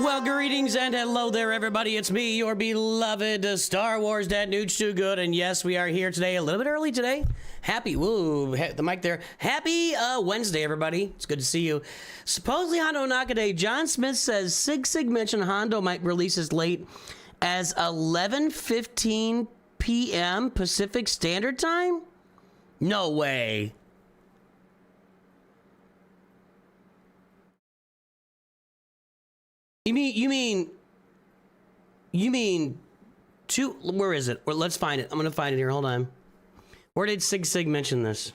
Well, greetings and hello there, everybody. It's me, your beloved Star Wars Dad, Nooch Too Good, and yes, we are here today, a little bit early today. Happy, woo, the mic there. Happy Wednesday, everybody. It's good to see you. Supposedly Hondo Nakaday, John Smith says Sig mentioned Hondo might release as late as 11:15 p.m. Pacific Standard Time. No way. You mean two? Where is it? Well, let's find it. I'm gonna find it here. Hold on. Where did Sig mention this?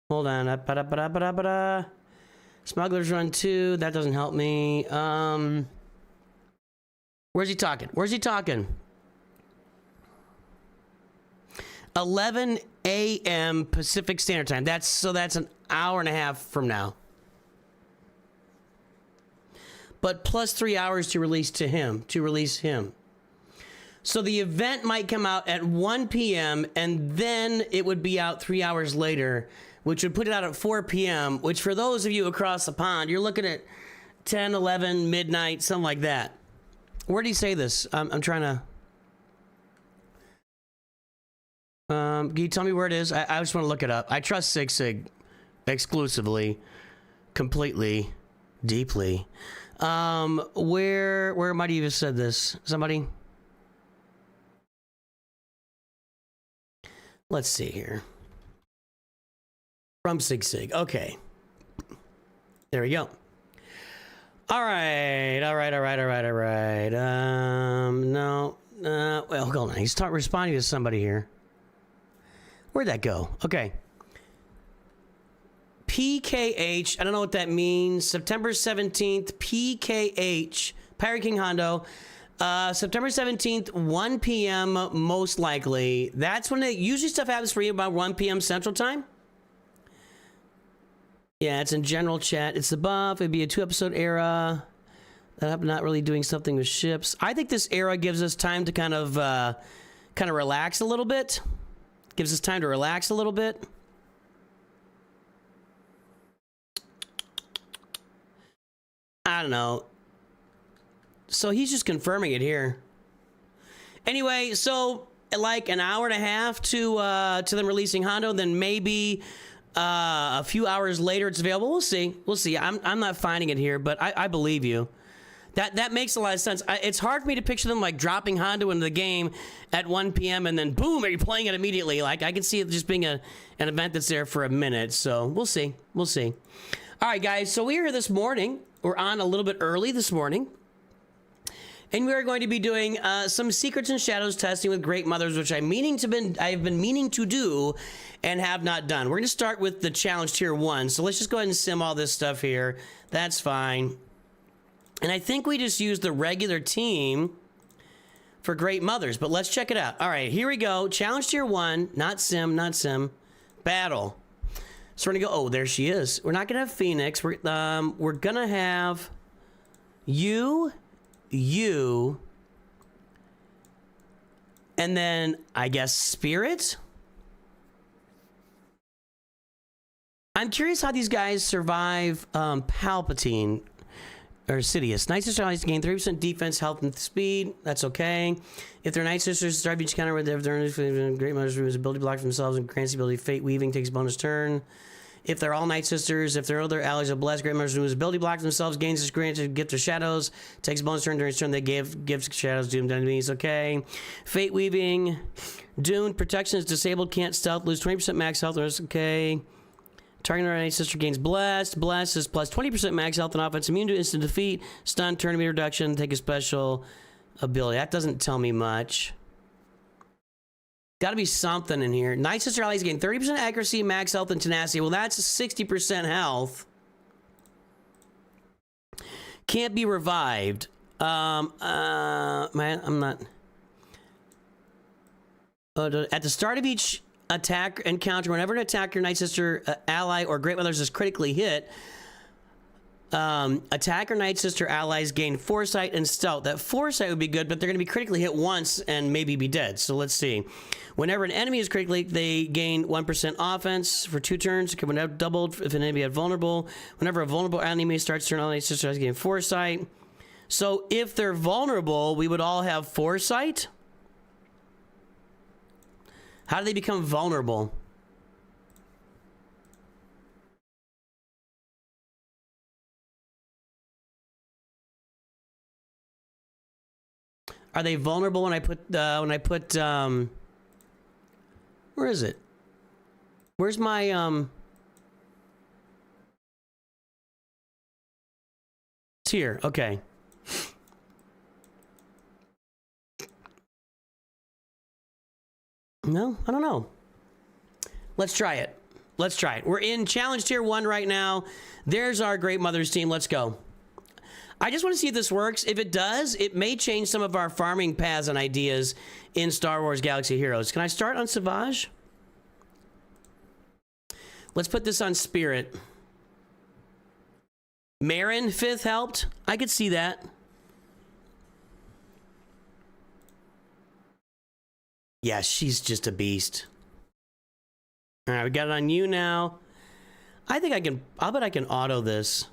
Hold on. Smuggler's Run 2. That doesn't help me. Where's he talking? 11 a.m. Pacific Standard Time. That's an hour and a half from now. But plus 3 hours to release him. So the event might come out at 1 p.m. and then it would be out 3 hours later, which would put it out at 4 p.m., which for those of you across the pond, you're looking at 10, 11, midnight, something like that. Where did he say this? I'm trying to... can you tell me where it is? I just want to look it up. I trust Sig exclusively, completely, deeply. Where might he have said this? Somebody? Let's see here. From Sig. Okay. There we go. All right. No. Well, hold on. He's responding to somebody here. Where'd that go? Okay. PKH. I don't know what that means. September 17th. PKH. Pirate King Hondo. September 17th, 1 p.m. most likely. That's when usually stuff happens for you about 1 p.m. Central Time. Yeah, it's in general chat. It's the buff. It'd be a 2-episode era. That I'm not really doing something with ships. I think this era gives us time to kind of relax a little bit. Gives us time to relax a little bit. I don't know. So he's just confirming it here. Anyway, so like an hour and a half to them releasing Hondo, then maybe a few hours later it's available. We'll see. I'm not finding it here, but I believe you. That makes a lot of sense. It's hard for me to picture them like dropping Hondo into the game at 1 p.m. and then boom, are you playing it immediately? Like I can see it just being an event that's there for a minute. So we'll see. All right, guys. So we're here this morning. We're on a little bit early this morning. And we are going to be doing some Secrets and Shadows testing with Great Mothers, which I've been meaning to do and have not done. We're going to start with the challenge tier 1. So let's just go ahead and sim all this stuff here. That's fine. And I think we just use the regular team for Great Mothers, but let's check it out. All right, here we go. Challenge tier 1, not sim. Battle. So we're going to go, oh, there she is. We're not going to have Phoenix. We're going to have you, and then I guess Spirit. I'm curious how these guys survive Palpatine or Sidious. Night Sister allies gain 3% defense, health, and speed. That's okay. If they're Night Sisters, start each counter with their Great Mother's removes ability block for themselves and grants the ability Fate Weaving, takes bonus turn. If they're all Night Sisters, if their other allies are blessed, Great Mothers removes ability block themselves, gains this granted gift of shadows, takes a bonus turn during its turn. They give gifts shadows doomed enemies. Okay. Fate Weaving, doomed protection is disabled, can't stealth, lose 20% max health. Okay. Target Night Sister gains blessed. Blessed is plus 20% max health and offense, immune to instant defeat, stun, turn immune reduction, take a special ability. That doesn't tell me much. Got to be something in here. Night Sister allies gain 30% accuracy, max health, and tenacity. Well, that's 60% health. Can't be revived. Man, I'm not. At the start of each attack encounter, whenever an attack your Night Sister ally or Great Mothers is critically hit, attack or Night Sister allies gain foresight and stealth. That foresight would be good, but they're going to be critically hit once and maybe be dead. So let's see. Whenever an enemy is critically, they gain 1% offense for 2 turns. When doubled, if an enemy is vulnerable. Whenever a vulnerable enemy starts turn on, Night Sister has gain foresight. So if they're vulnerable, we would all have foresight. How do they become vulnerable? Are they vulnerable when I put where is it? Where's my it's here. Okay. No, I don't know. Let's try it. Let's try it. We're in challenge tier 1 right now. There's our Great Mothers team. Let's go. I just want to see if this works. If it does, it may change some of our farming paths and ideas in Star Wars Galaxy Heroes. Can I start on Savage? Let's put this on Spirit. Marin 5th helped. I could see that. Yeah, she's just a beast. All right, we got it on you now. I think I can, I'll bet I can auto this.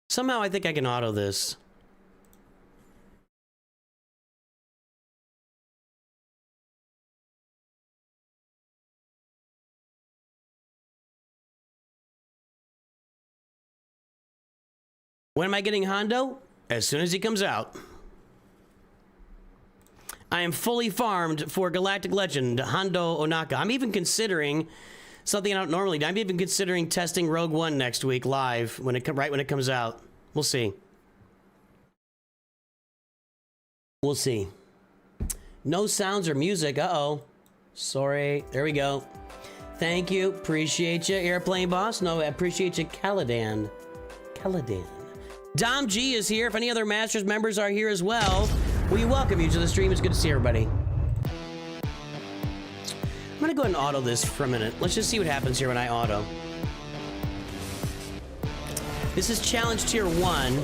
Somehow I think I can auto this. When am I getting Hondo? As soon as he comes out. I am fully farmed for Galactic Legend, Hondo Onaka. I'm even considering something I don't normally do. I'm even considering testing Rogue One next week live when it right when it comes out. We'll see. We'll see. No sounds or music. Uh-oh. Sorry. There we go. Thank you. Appreciate you, Airplane Boss. No, I appreciate you, Caladan. Caladan. Dom G is here. If any other Masters members are here as well, we welcome you to the stream. It's good to see everybody. I'm gonna go ahead and auto this for a minute. Let's just see what happens here when I auto. This is challenge tier 1.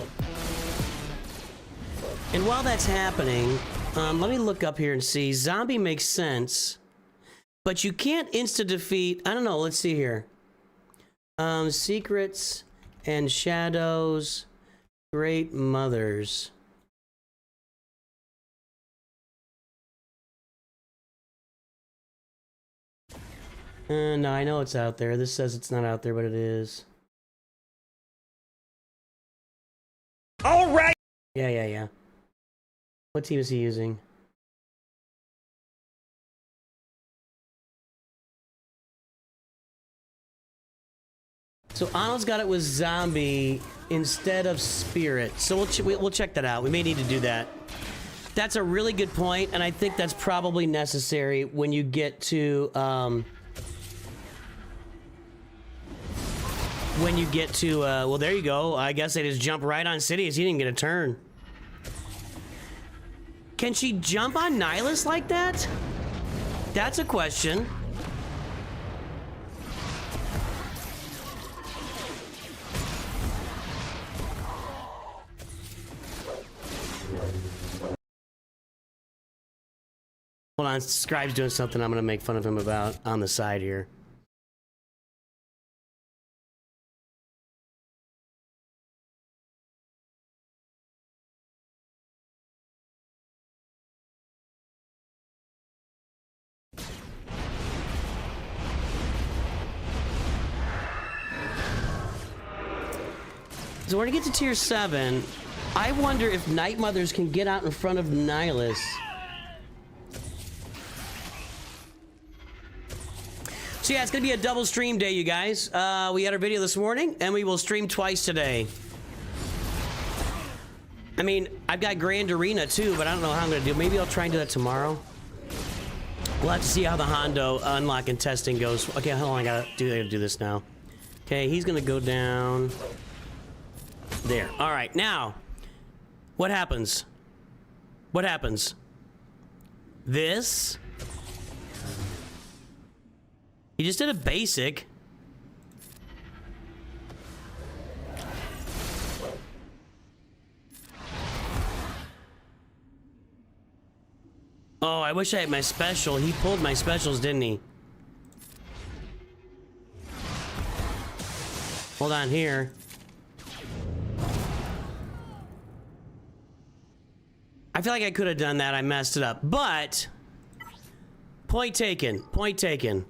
And while that's happening, let me look up here and see. Zombie makes sense, but you can't insta-defeat. I don't know. Let's see here. Secrets and shadows. Great Mothers. No, I know it's out there. This says it's not out there, but it is. All right. Yeah. What team is he using? So Arnold's got it with Zombie instead of Spirit. So we'll check that out. We may need to do that. That's a really good point, and I think that's probably necessary when you get to well, there you go. I guess they just jump right on Sidious. He didn't get a turn. Can she jump on Nihilus like that? That's a question. Hold on, Scribe's doing something I'm gonna make fun of him about on the side here. So we're gonna get to tier 7. I wonder if Night Mothers can get out in front of Nihilus. So yeah, it's gonna be a double stream day, you guys. We had our video this morning, and we will stream twice today. I mean, I've got Grand Arena too, but I don't know how I'm gonna do it. Maybe I'll try and do that tomorrow. We'll have to see how the Hondo unlock and testing goes. Okay, hold on, I gotta do this now. Okay, he's gonna go down there. All right, now, what happens? What happens? This. He just did a basic. Oh, I wish I had my special. He pulled my specials, didn't he? Hold on here. I feel like I could have done that. I messed it up. But, point taken. Point taken.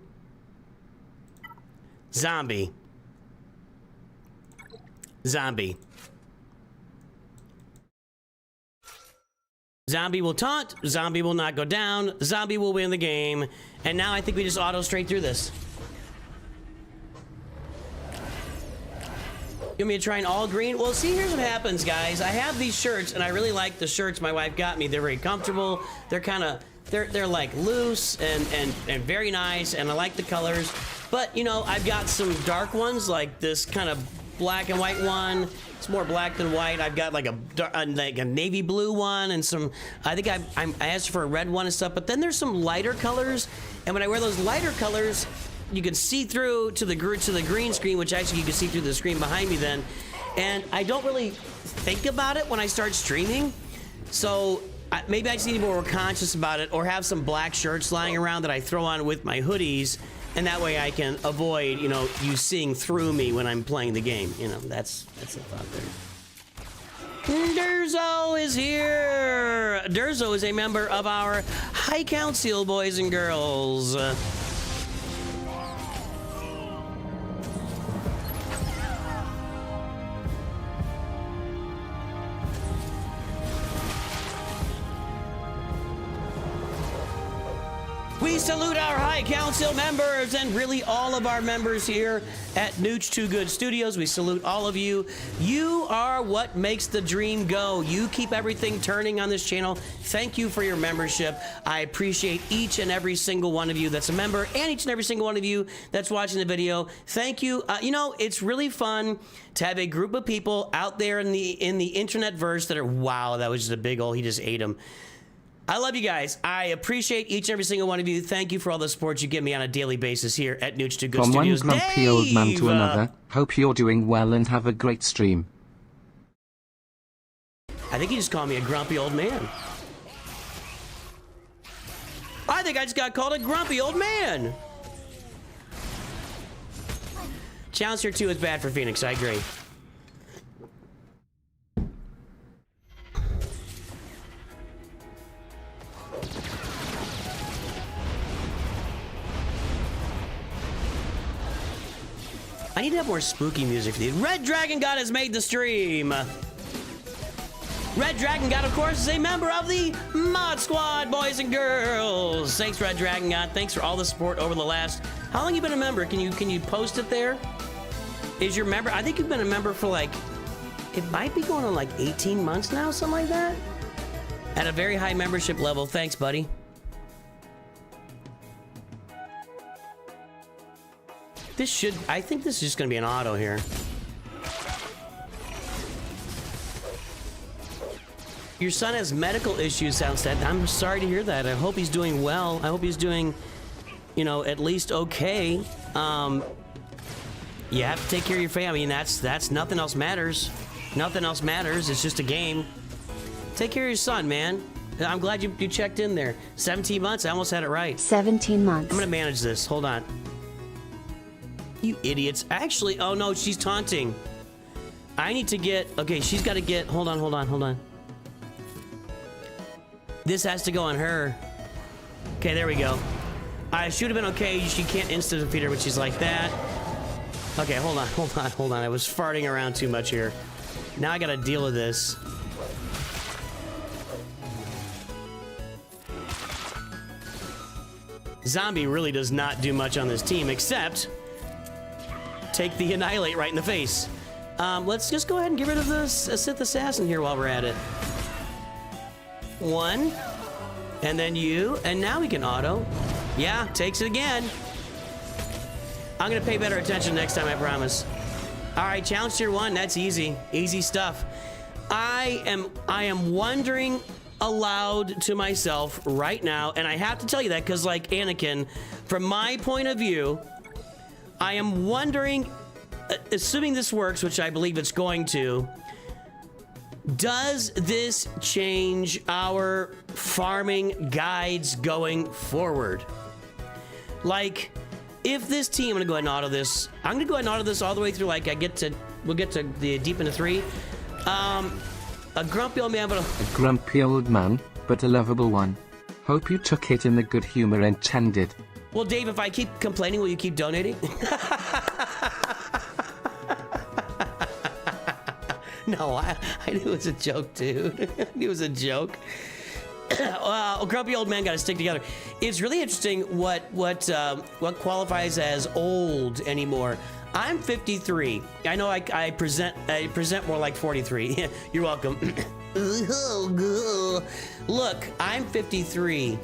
Zombie. Zombie. Zombie will taunt. Zombie will not go down. Zombie will win the game. And now I think we just auto straight through this. You want me to try an all green? Well, see, here's what happens, guys. I have these shirts, and I really like the shirts my wife got me. They're very comfortable. They're kind of, they're like loose and very nice, and I like the colors. But, you know, I've got some dark ones, like this kind of black and white one. It's more black than white. I've got like a navy blue one, and some, I think I asked for a red one and stuff, but then there's some lighter colors, and when I wear those lighter colors, you can see through to the green screen, which actually you can see through the screen behind me then. And I don't really think about it when I start streaming. So maybe I just need to be more conscious about it, or have some black shirts lying around that I throw on with my hoodies. And that way I can avoid, you know, you seeing through me when I'm playing the game. You know, that's the thought there. Durzo is here. Durzo is a member of our High Council, boys and girls. We salute our High Council members and really all of our members here at Nooch Too Good Studios. We salute all of you. You are what makes the dream go. You keep everything turning on this channel. Thank you for your membership. I appreciate each and every single one of you that's a member, and each and every single one of you that's watching the video. Thank you. You know, it's really fun to have a group of people out there in the internet verse that are, wow, that was just a big old, he just ate him. I love you guys. I appreciate each and every single one of you. Thank you for all the support you give me on a daily basis here at Nooch Too Good Studios. From one grumpy old man to another, hope you're doing well and have a great stream. I think he just called me a grumpy old man. I think I just got called a grumpy old man. Challenge here 2 is bad for Phoenix. I agree. I need to have more spooky music for these. Red Dragon God has made the stream. Red Dragon God, of course, is a member of the Mod Squad, boys and girls. Thanks, Red Dragon God. Thanks for all the support over the last... How long you been a member? Can you post it there? Is your member... I think you've been a member for like... It might be going on like 18 months now, something like that. At a very high membership level. Thanks, buddy. This should... I think this is just going to be an auto here. Your son has medical issues, sounds sad. I'm sorry to hear that. I hope he's doing well. I hope he's doing, you know, at least okay. You have to take care of your family, and that's nothing else matters. Nothing else matters. It's just a game. Take care of your son, man. I'm glad you checked in there. 17 months? I almost had it right. 17 months. I'm going to manage this. Hold on. You idiots. Actually, oh no, she's taunting. I need to get... Okay, she's got to get... Hold on. This has to go on her. Okay, there we go. I should have been okay. She can't instant defeat her, but she's like that. Okay, hold on. I was farting around too much here. Now I gotta deal with this. Zombie really does not do much on this team, except take the Annihilate right in the face. Let's just go ahead and get rid of the Sith Assassin here while we're at it. 1, and then you, and now we can auto. Yeah, takes it again. I'm gonna pay better attention next time, I promise. All right, challenge tier 1, that's easy stuff. I am wondering aloud to myself right now, and I have to tell you that because, like Anakin, from my point of view, I am wondering, assuming this works, which I believe it's going to, does this change our farming guides going forward? Like, if this team, I'm gonna go ahead and auto this. I'm gonna go ahead and auto this all the way through. Like, we'll get to the deep into 3. A grumpy old man, but a grumpy old man, but a lovable one. Hope you took it in the good humor intended. Well, Dave, if I keep complaining, will you keep donating? No, I knew it was a joke, dude. I knew it was a joke. Grumpy old man got to stick together. It's really interesting what qualifies as old anymore. I'm 53. I know I present more like 43. You're welcome. Look, I'm 53.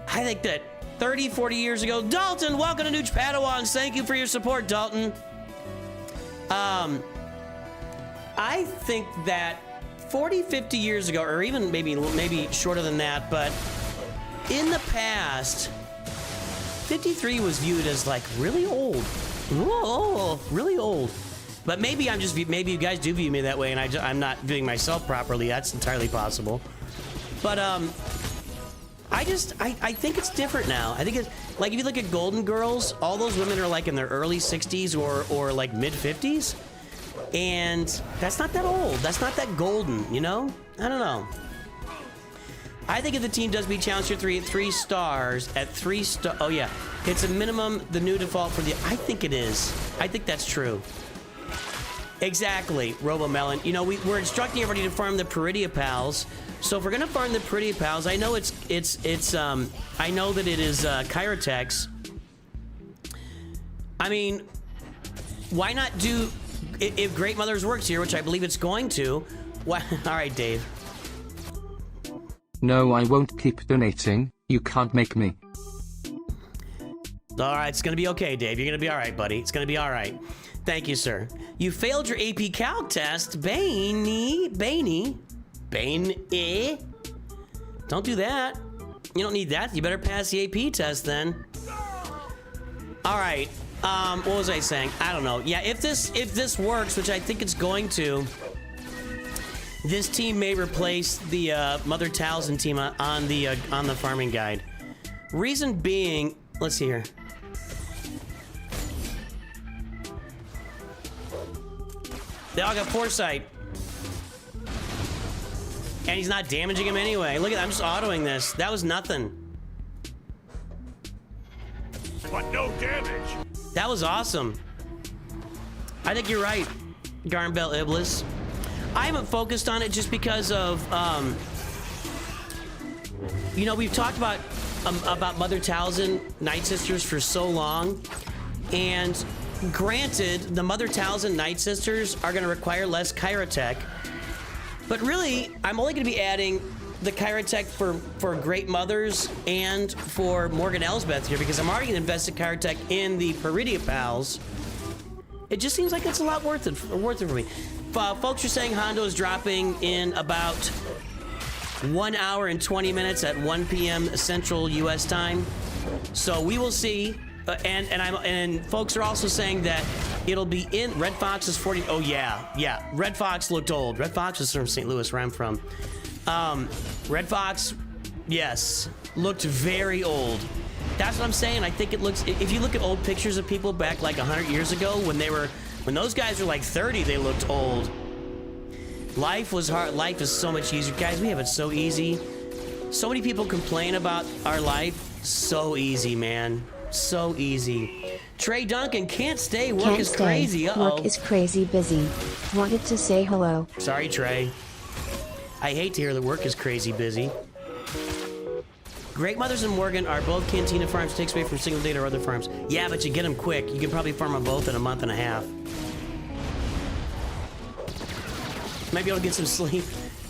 I think that 30, 40 years ago, Dalton, welcome to Nooch Padawans. Thank you for your support, Dalton. I think that 40, 50 years ago, or even maybe shorter than that, but in the past, 53 was viewed as like really old. Whoa, really old. But maybe you guys do view me that way, and I'm not viewing myself properly. That's entirely possible. But I think it's different now. I think it's like if you look at Golden Girls, all those women are like in their early 60s or like mid 50s. And that's not that old. That's not that golden, you know? I don't know. I think if the team does beat Challenger 3 at 3 stars, oh yeah, it's a minimum, the new default for the, I think it is. I think that's true. Exactly, RoboMelon. You know, we're instructing everybody to farm the Peridia Pals. So if we're gonna farm the Peridia Pals, I know I know that it is Kyrotex. I mean, why not do, if Great Mothers works here, which I believe it's going to, why, all right, Dave. No, I won't keep donating. You can't make me. All right, it's gonna be okay, Dave. You're gonna be all right, buddy. It's gonna be all right. Thank you, sir. You failed your AP Calc test, Bainy. Don't do that. You don't need that. You better pass the AP test then. All right. What was I saying? I don't know. Yeah, if this works, which I think it's going to, this team may replace the Mother Towson team on the farming guide. Reason being, let's see here. They all got foresight. And he's not damaging him anyway. Look at that, I'm just autoing this. That was nothing. But no damage. That was awesome. I think you're right, Garnbell Iblis. I haven't focused on it just because of, you know, we've talked about Mother Towson Night Sisters for so long, and granted, the Mother Towson Night Sisters are going to require less Kyrotech, but really, I'm only going to be adding the Kyrotech for Great Mothers and for Morgan Elsbeth here, because I'm already going to invest in Kyrotech in the Peridia Pals. It just seems like it's a lot worth it for me. Folks are saying Hondo is dropping in about 1 hour and 20 minutes at 1 p.m. Central U.S. time. So we will see. And folks are also saying that it'll be in Red Fox is 40. Oh yeah. Red Fox looked old. Red Fox is from St. Louis, where I'm from. Red Fox, yes, looked very old. That's what I'm saying. I think it looks. If you look at old pictures of people back like 100 years ago, when those guys were like 30, they looked old. Life was hard. Life is so much easier, guys. We have it so easy. So many people complain about our life. So easy, man. So easy. Trey Duncan can't stay. Work is crazy. Uh-oh. Work is crazy busy. Wanted to say hello. Sorry, Trey. I hate to hear that work is crazy busy. Great Mothers and Morgan are both Cantina farms. Takes away from Single Data or other farms. Yeah, but you get them quick. You can probably farm them both in a month and a half. Might be able to get some sleep.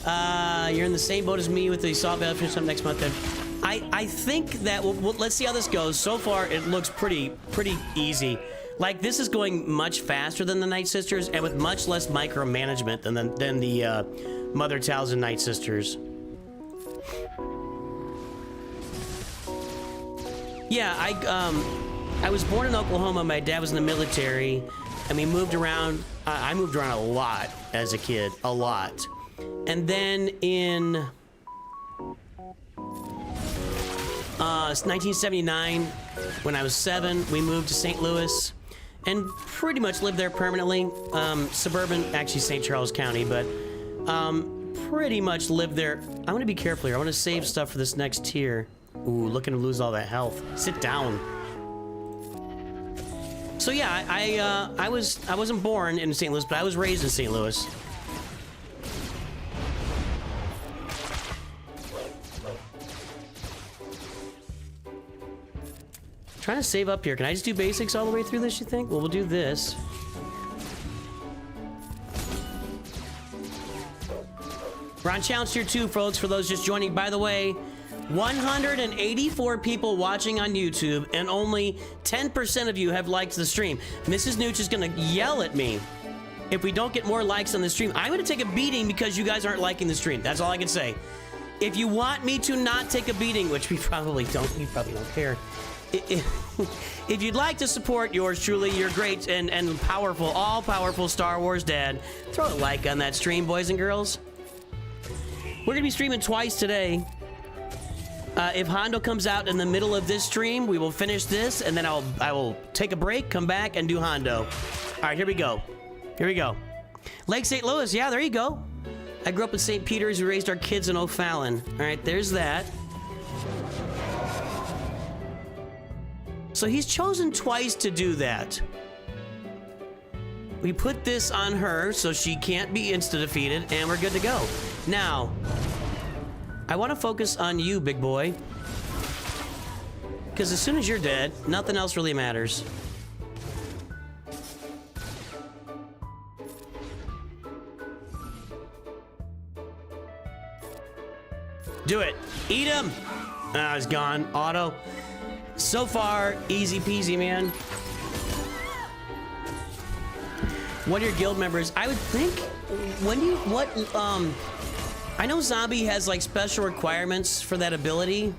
You're in the same boat as me with the Saw Battle finish up next month. Then I think that let's see how this goes. So far, it looks pretty easy. Like, this is going much faster than the Night Sisters and with much less micromanagement than the Mother Towson Night Sisters. Yeah, I was born in Oklahoma. My dad was in the military, and we moved around. I moved around a lot as a kid, a lot. And then in 1979, when I was 7, we moved to St. Louis and pretty much lived there permanently. Suburban, actually St. Charles County, but pretty much lived there. I want to be careful here. I want to save stuff for this next tier. Ooh, looking to lose all that health. Sit down. So yeah, I wasn't born in St. Louis, but I was raised in St. Louis. Trying to save up here. Can I just do basics all the way through this, you think? Well, we'll do this. We're on Challenge Tier 2, folks, for those just joining. By the way, 184 people watching on YouTube, and only 10% of you have liked the stream. Mrs. Nooch is gonna yell at me if we don't get more likes on the stream. I'm gonna take a beating because you guys aren't liking the stream. That's all I can say. If you want me to not take a beating, which we probably don't, you probably don't care. If you'd like to support yours truly, your great and powerful, all-powerful Star Wars dad, throw a like on that stream, boys and girls. We're gonna be streaming twice today. If Hondo comes out in the middle of this stream, we will finish this, and then I will take a break, come back, and do Hondo. All right, here we go. Here we go. Lake St. Louis, yeah, there you go. I grew up in St. Peter's. We raised our kids in O'Fallon. All right, there's that. So he's chosen twice to do that. We put this on her so she can't be insta-defeated, and we're good to go. Now, I want to focus on you, big boy. Because as soon as you're dead, nothing else really matters. Do it. Eat him. Ah, he's gone. Auto. So far, easy peasy, man. What are your guild members? I would think, when do you, I know Zombie has like special requirements for that ability.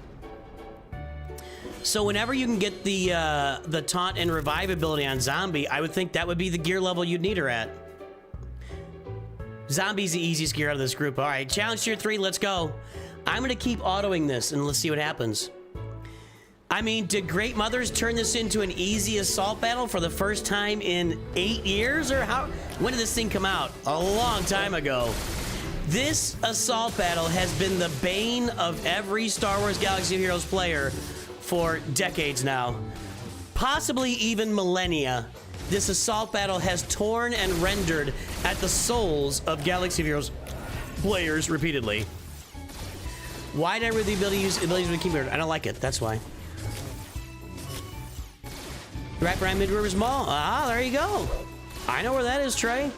So whenever you can get the taunt and revive ability on Zombie, I would think that would be the gear level you'd need her at. Zombie's the easiest gear out of this group. All right, Challenge Tier 3, let's go. I'm gonna keep autoing this and let's see what happens. I mean, did Great Mothers turn this into an easy assault battle for the first time in 8 years? Or how? When did this thing come out? A long time ago. This assault battle has been the bane of every Star Wars Galaxy of Heroes player for decades now. Possibly even millennia. This assault battle has torn and rendered at the souls of Galaxy of Heroes players repeatedly. Why did I really the ability to use abilities with the keyboard? I don't like it, that's why. Right around Mid Rivers Mall. Ah, there you go. I know where that is, Trey.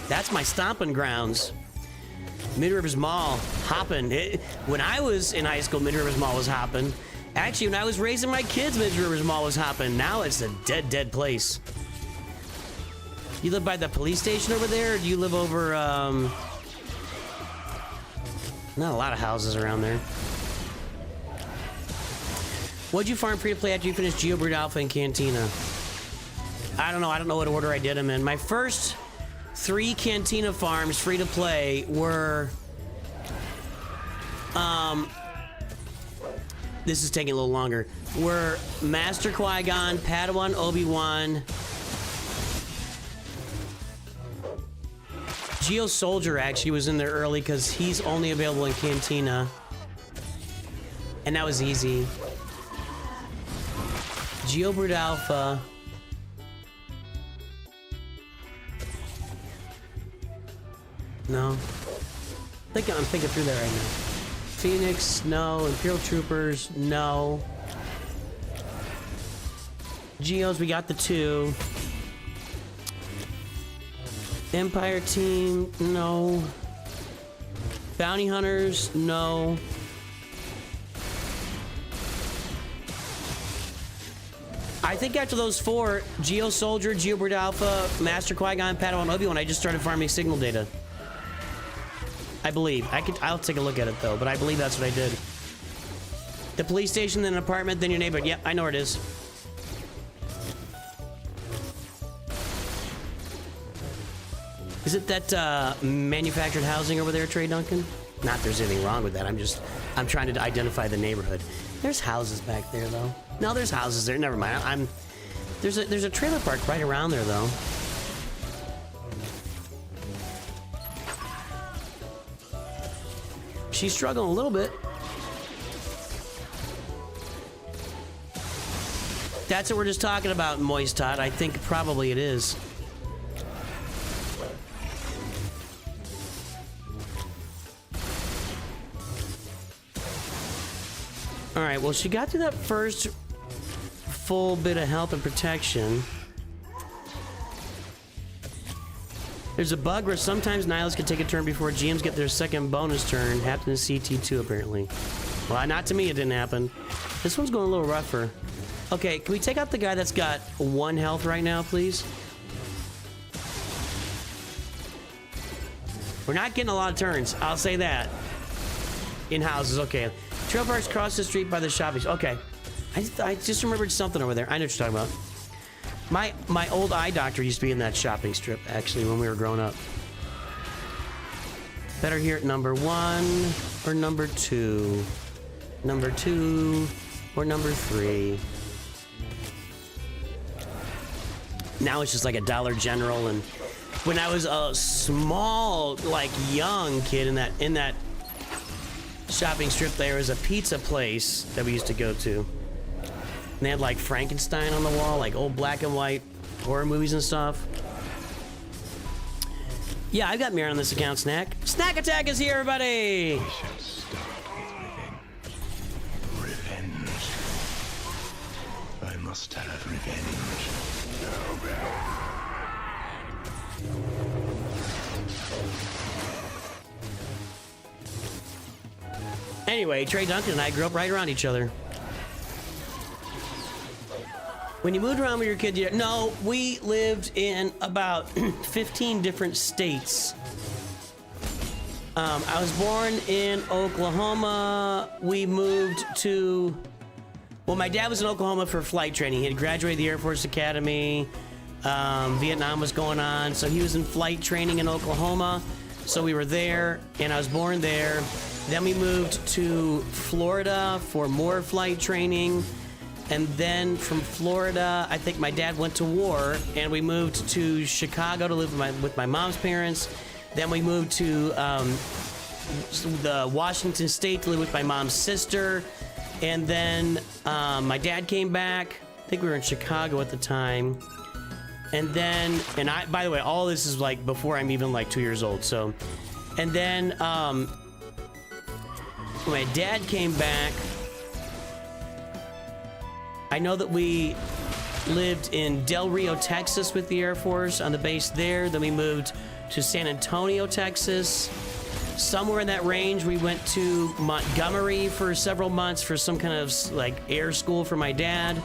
That's my stomping grounds. Mid Rivers Mall, hopping. When I was in high school, Mid Rivers Mall was hopping. Actually, when I was raising my kids, Mid Rivers Mall was hopping. Now it's a dead, dead place. You live by the police station over there, or do you live over, not a lot of houses around there. What'd you farm free to play after you finished Geobird Alpha and Cantina? I don't know. I don't know what order I did them in. My first 3 Cantina farms free to play were, this is taking a little longer, were Master Qui-Gon, Padawan Obi-Wan, Geo Soldier actually was in there early because he's only available in Cantina. And that was easy. Geobird Alpha. No. I'm thinking through that right now. Phoenix, no. Imperial Troopers, no. Geos, we got the 2. Empire Team, no. Bounty Hunters, no. I think after those 4, Geo Soldier, Geobird Alpha, Master Qui-Gon, Padawan, Obi-Wan, I just started farming signal data. I believe. I'll take a look at it though, but I believe that's what I did. The police station, then an apartment, then your neighborhood. Yep, I know where it is. Is it that manufactured housing over there, Trey Duncan? Not there's anything wrong with that. I'm trying to identify the neighborhood. There's houses back there though. No, there's houses there. Never mind. There's a trailer park right around there though. She's struggling a little bit. That's what we're just talking about, Moist Tot. I think probably it is. All right, well, she got through that first full bit of health and protection. There's a bug where sometimes nihilists can take a turn before GMs get their second bonus turn. Happened in CT2, apparently. Well, not to me, it didn't happen. This one's going a little rougher. Okay, can we take out the guy that's got 1 health right now, please? We're not getting a lot of turns, I'll say that. In houses, okay. Trail parks across the street by the shopping. Okay. I just remembered something over there. I know what you're talking about. My old eye doctor used to be in that shopping strip, actually, when we were growing up. Better here at number 1 or number 2? Number 2 or number 3? Now it's just like a Dollar General, and when I was a small, like young kid in that shopping strip, there was a pizza place that we used to go to. And they had like Frankenstein on the wall, like old black and white horror movies and stuff. Yeah, I've got Mirror on this account, Snack. Snack Attack is here, everybody! We shall start with revenge. I must have revenge. Anyway, Trey Duncan and I grew up right around each other. When you moved around with your kid, no, we lived in about 15 different states. I was born in Oklahoma. We moved to... Well, my dad was in Oklahoma for flight training. He had graduated the Air Force Academy. Vietnam was going on, so he was in flight training in Oklahoma. So we were there, and I was born there. Then we moved to Florida for more flight training. And then from Florida, I think my dad went to war, and we moved to Chicago to live with my mom's parents. Then we moved to the Washington State to live with my mom's sister. And then my dad came back. I think we were in Chicago at the time. And then, by the way, all this is like before I'm even like 2 years old. So, and then when my dad came back, I know that we lived in Del Rio, Texas with the Air Force on the base there. Then we moved to San Antonio, Texas. Somewhere in that range, we went to Montgomery for several months for some kind of like air school for my dad.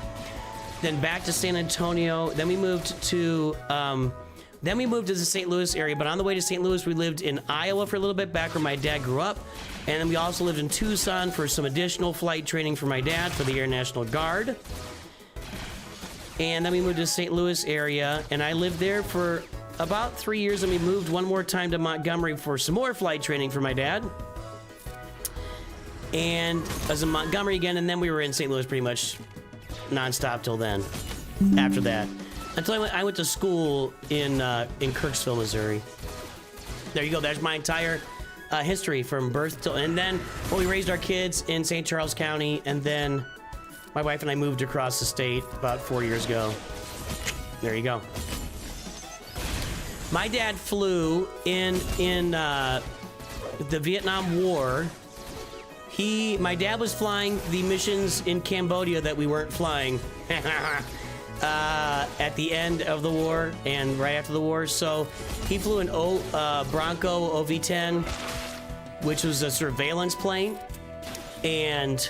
Then back to San Antonio. Then we moved to the St. Louis area. But on the way to St. Louis, we lived in Iowa for a little bit, back where my dad grew up. And then we also lived in Tucson for some additional flight training for my dad for the Air National Guard. And then we moved to the St. Louis area, and I lived there for about 3 years, and we moved one more time to Montgomery for some more flight training for my dad. And I was in Montgomery again, and then we were in St. Louis pretty much nonstop till then, after that. Until I went to school in Kirksville, Missouri. There you go, there's my entire history from birth till, and then we raised our kids in St. Charles County, and then my wife and I moved across the state about 4 years ago. There you go. My dad flew in the Vietnam War. My dad was flying the missions in Cambodia that we weren't flying at the end of the war and right after the war. So he flew an Bronco OV-10, which was a surveillance plane. And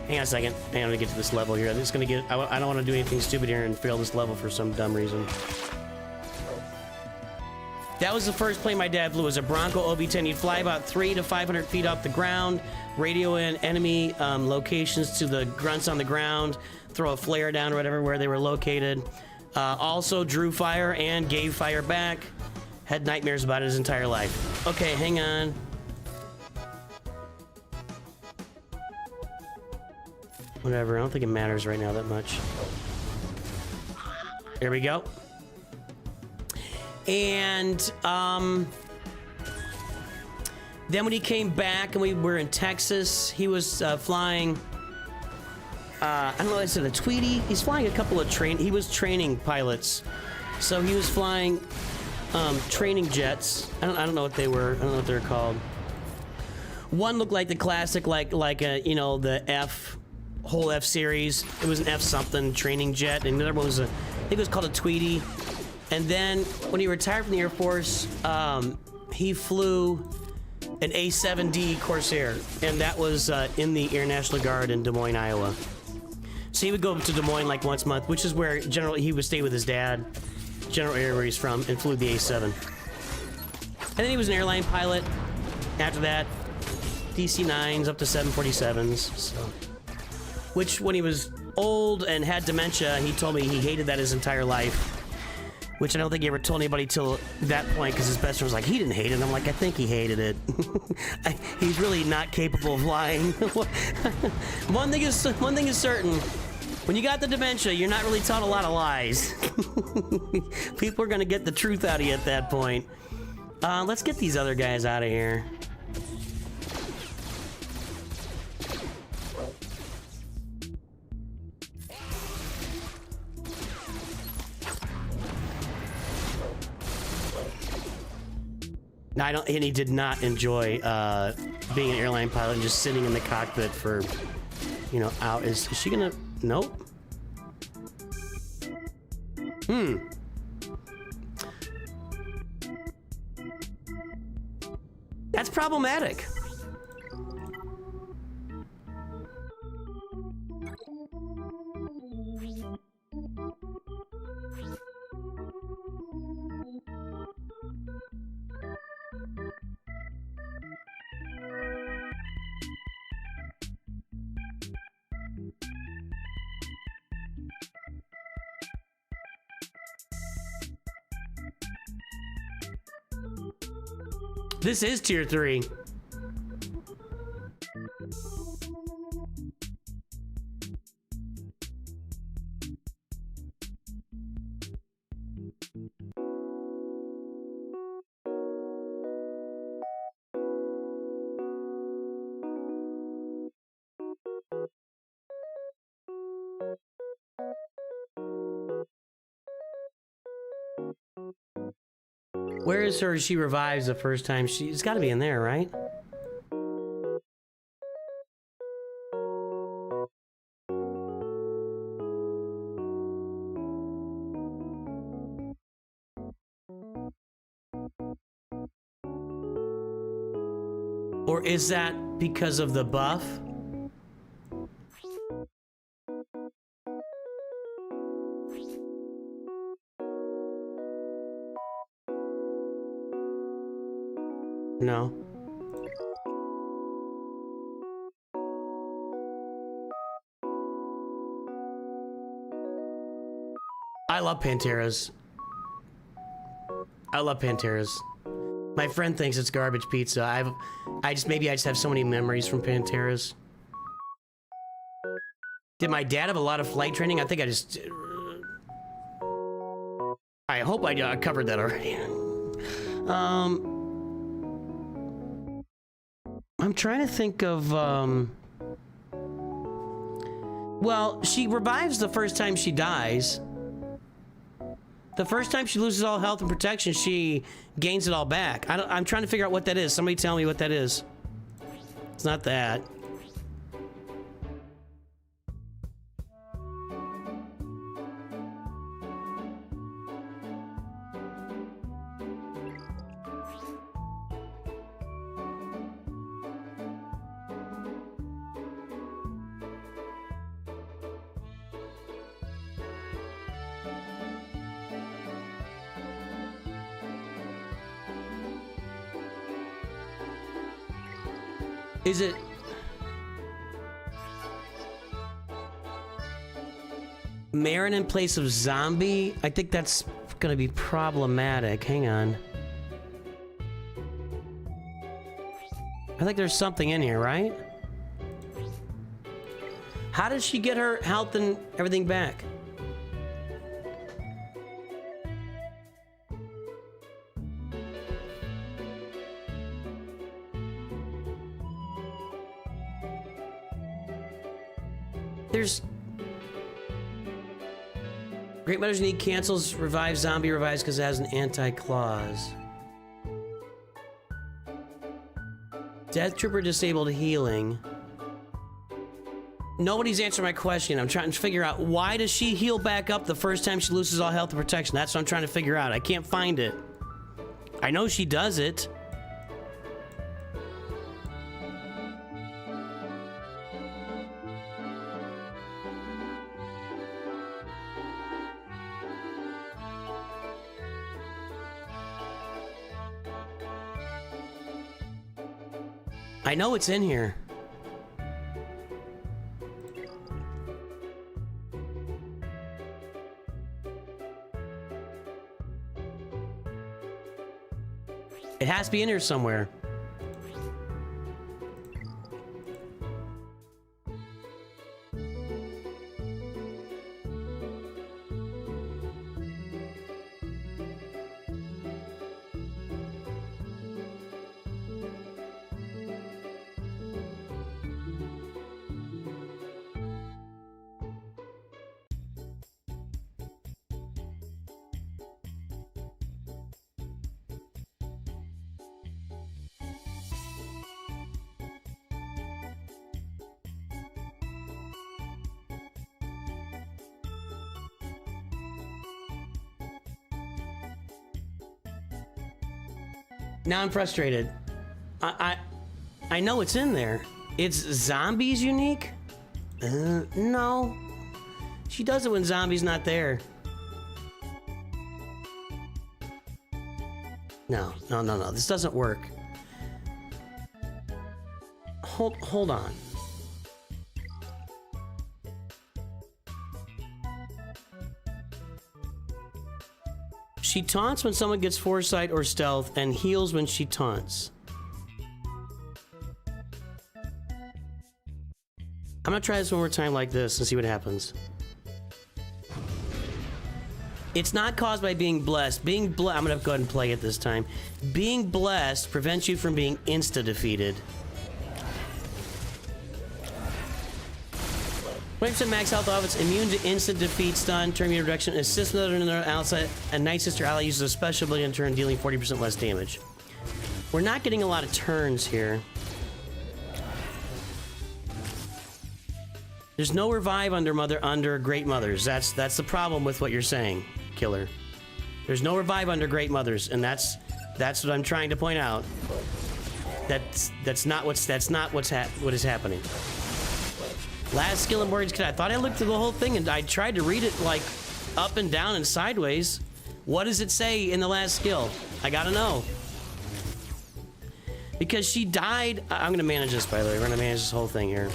hang on a second. Hang on, to get to this level here. This is gonna get. I don't want to do anything stupid here and fail this level for some dumb reason. That was the first plane my dad flew. It was a Bronco OV-10. He'd fly about 300 to 500 feet off the ground, radio in enemy locations to the grunts on the ground, throw a flare down or whatever where they were located. Also drew fire and gave fire back. Had nightmares about it his entire life. Okay, hang on. Whatever, I don't think it matters right now that much. Here we go. And then when he came back and we were in Texas, he was flying I don't know, I said a Tweety. He's flying a couple of he was training pilots. So he was flying training jets. I don't know what they were. I don't know what they're called. One looked like the classic, like you know, the whole F series. It was an F something training jet, and the other one was I think it was called a Tweety. And then when he retired from the Air Force, he flew an A-7D Corsair, and that was in the Air National Guard in Des Moines, Iowa. So he would go to Des Moines like once a month, which is where he would stay with his dad, General Air where he's from, and flew the A-7. And then he was an airline pilot. After that, DC-9s up to 747s. So, which when he was old and had dementia, he told me he hated that his entire life. Which I don't think he ever told anybody till that point, because his best friend was like, he didn't hate it. I'm like, I think he hated it. He's really not capable of lying. One thing is certain. When you got the dementia, you're not really taught a lot of lies. People are going to get the truth out of you at that point. Let's get these other guys out of here. And he did not enjoy being an airline pilot and just sitting in the cockpit for, you know, Is she gonna? Nope. That's problematic. This is tier 3. Where is her? She revives the first time. She's got to be in there, right? Or is that because of the buff? No. I love Panteras. I love Panteras. My friend thinks it's garbage pizza. Maybe I just have so many memories from Panteras. Did my dad have a lot of flight training? I think I just... I hope I covered that already. I'm trying to think of, well, she revives the first time she dies. The first time she loses all health and protection, she gains it all back. I'm trying to figure out what that is. Somebody tell me what that is. It's not that. Is it... Marin in place of zombie? I think that's gonna be problematic. Hang on. I think there's something in here, right? How did she get her health and everything back? There's... Great Mother's Unique cancels revive zombie revives because it has an anti-clause. Death Trooper disabled healing. Nobody's answering my question. I'm trying to figure out why does she heal back up the first time she loses all health and protection? That's what I'm trying to figure out. I can't find it. I know she does it. I know it's in here. It has to be in here somewhere. Now I'm frustrated. I know it's in there. It's zombies unique? No. She does it when zombies not there. No. This doesn't work. Hold on. She taunts when someone gets foresight or stealth and heals when she taunts. I'm gonna try this one more time like this and see what happens. It's not caused by being blessed. I'm gonna go ahead and play it this time. Being blessed prevents you from being insta-defeated. 20% max health off, it's immune to instant defeat, stun, turn meter reduction, assist another outside. A Night Sister ally uses a special ability in turn, dealing 40% less damage. We're not getting a lot of turns here. There's no revive under Great Mothers. That's the problem with what you're saying, Killer. There's no revive under Great Mothers, and that's what I'm trying to point out. That's not what is happening. Last skill in Morgan's Kid. I thought I looked through the whole thing and I tried to read it like up and down and sideways. What does it say in the last skill? I gotta know. Because she died. I'm gonna manage this, by the way. We're gonna manage this whole thing here.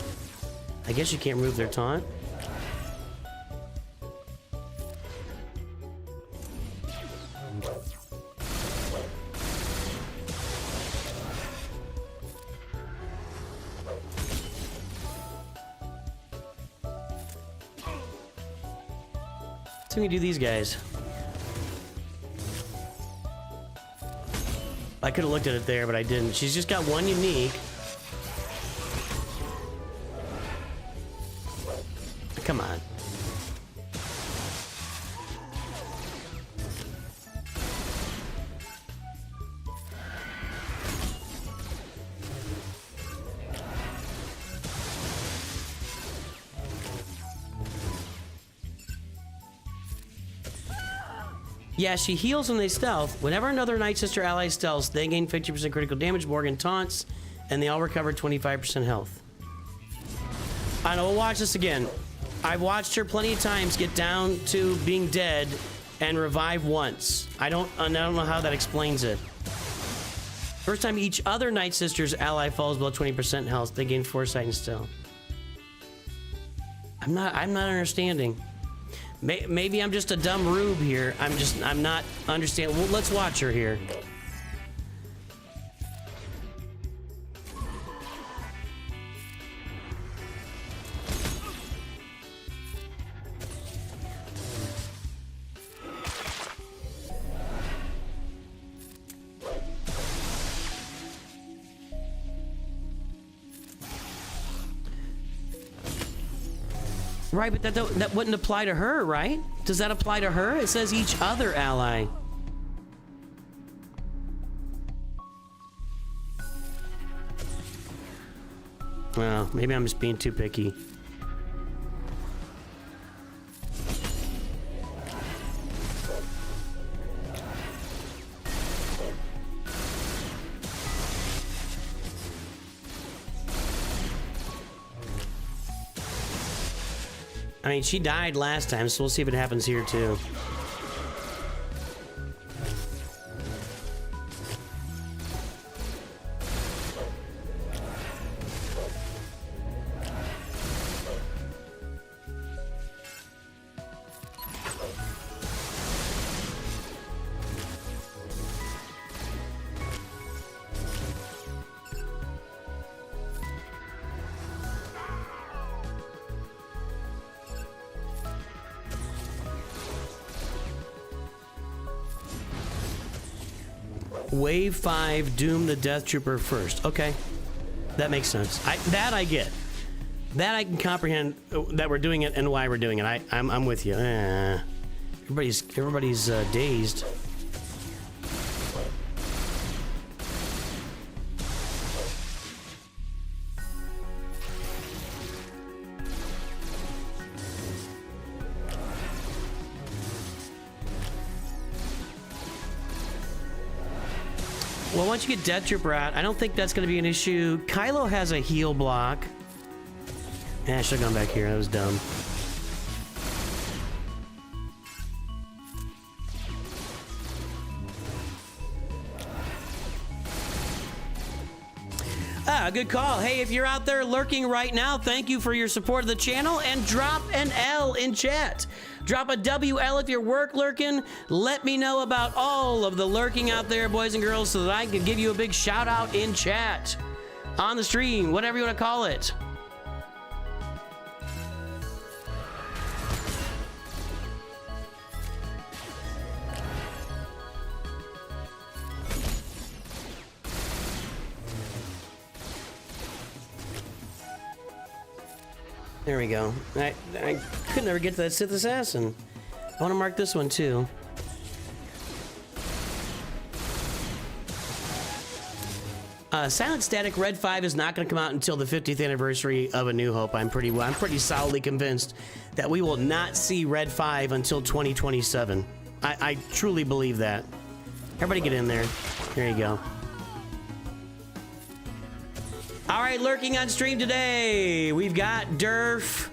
I guess you can't remove their taunt. So we do these guys. I could have looked at it there, but I didn't. She's just got one unique. Come on. Yeah, she heals when they stealth. Whenever another Night Sister ally stealths, they gain 50% critical damage. Morgan taunts, and they all recover 25% health. I know, we'll watch this again. I've watched her plenty of times get down to being dead and revive once. I don't know how that explains it. First time each other Night Sister's ally falls below 20% health, they gain foresight and stealth. I'm not understanding. Maybe I'm just a dumb rube here. I'm not understanding. Well, let's watch her here. Right, but that wouldn't apply to her, right? Does that apply to her? It says each other ally. Well, maybe I'm just being too picky. I mean, she died last time, so we'll see if it happens here too. Wave 5, doom the Death Trooper first. Okay, that makes sense. That I get. That I can comprehend that we're doing it and why we're doing it. I'm with you. Everybody's dazed. Well, once you get Death Trooper out, I don't think that's going to be an issue. Kylo has a heal block. I should have gone back here. That was dumb. Good call. Hey, if you're out there lurking right now, thank you for your support of the channel, and drop an L in chat. Drop a WL if you're lurking. Let me know about all of the lurking out there, boys and girls, so that I can give you a big shout out in chat, on the stream, whatever you want to call it. There we go. I could never get to that Sith Assassin. I want to mark this one too. Silent Static Red 5 is not going to come out until the 50th anniversary of A New Hope. I'm pretty solidly convinced that we will not see Red 5 until 2027. I truly believe that. Everybody get in there. There you go. All right, lurking on stream today, we've got Dwarf.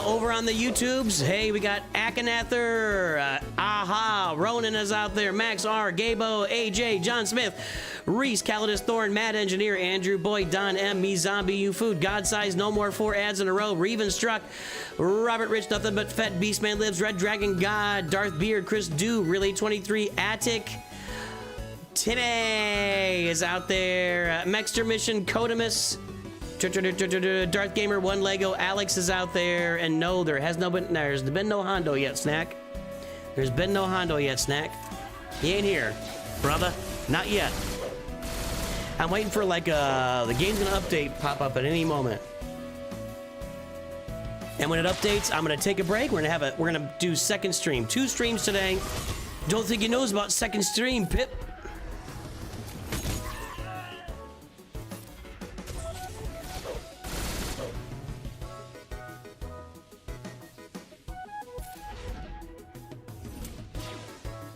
Over on the YouTubes, hey, we got Akanather, Aha, Ronan is out there, Max R, Gabo, AJ, John Smith, Reese, Calidus Thorn, Mad Engineer, Andrew Boyd, Don M, Me Zombie, You Food, God Size, No More 4 ads in a row, Reven Struck, Robert Rich, Nothing But Fat, Beastman Lives, Red Dragon God, Darth Beard, Chris Do, Really 23, Attic, Timmy is out there, Mexter Mission, Codamus, Darth Gamer, One Lego, Alex is out there, and no, there's been no Hondo yet, Snack. There's been no Hondo yet, Snack. He ain't here, brother. Not yet. I'm waiting for like the game's gonna update pop up at any moment. And when it updates, I'm gonna take a break. We're gonna do second stream. 2 streams today. Don't think he knows about second stream, Pip.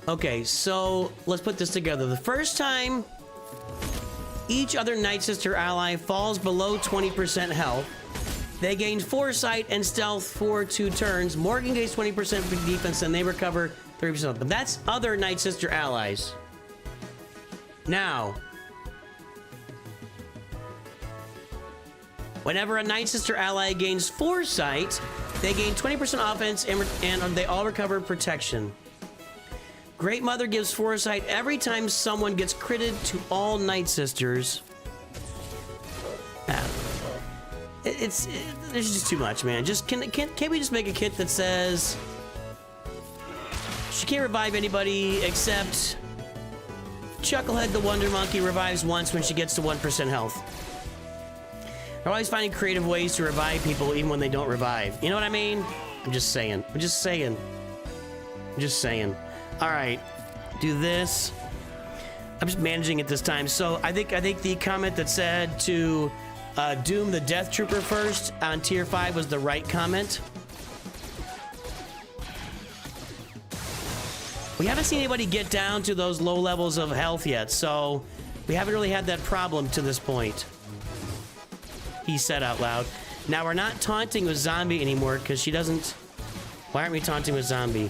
Okay, so let's put this together. The first time each other Night Sister ally falls below 20% health, they gain Foresight and Stealth for 2 turns. Morgan gains 20% defense, and they recover 30%. But that's other Night Sister allies. Now, whenever a Night Sister ally gains Foresight, they gain 20% offense, and they all recover protection. Great Mother gives Foresight every time someone gets critted to all Night Sisters. There's just too much, man. Just can't we just make a kit that says she can't revive anybody except Chucklehead the Wonder Monkey revives once when she gets to 1% health. They're always finding creative ways to revive people even when they don't revive. You know what I mean? I'm just saying. I'm just saying. I'm just saying. All right. Do this. I'm just managing it this time. So I think the comment that said to doom the Death Trooper first on tier 5 was the right comment. We haven't seen anybody get down to those low levels of health yet, so we haven't really had that problem to this point. He said out loud. Now we're not taunting with Zombie anymore because she doesn't... Why aren't we taunting with Zombie?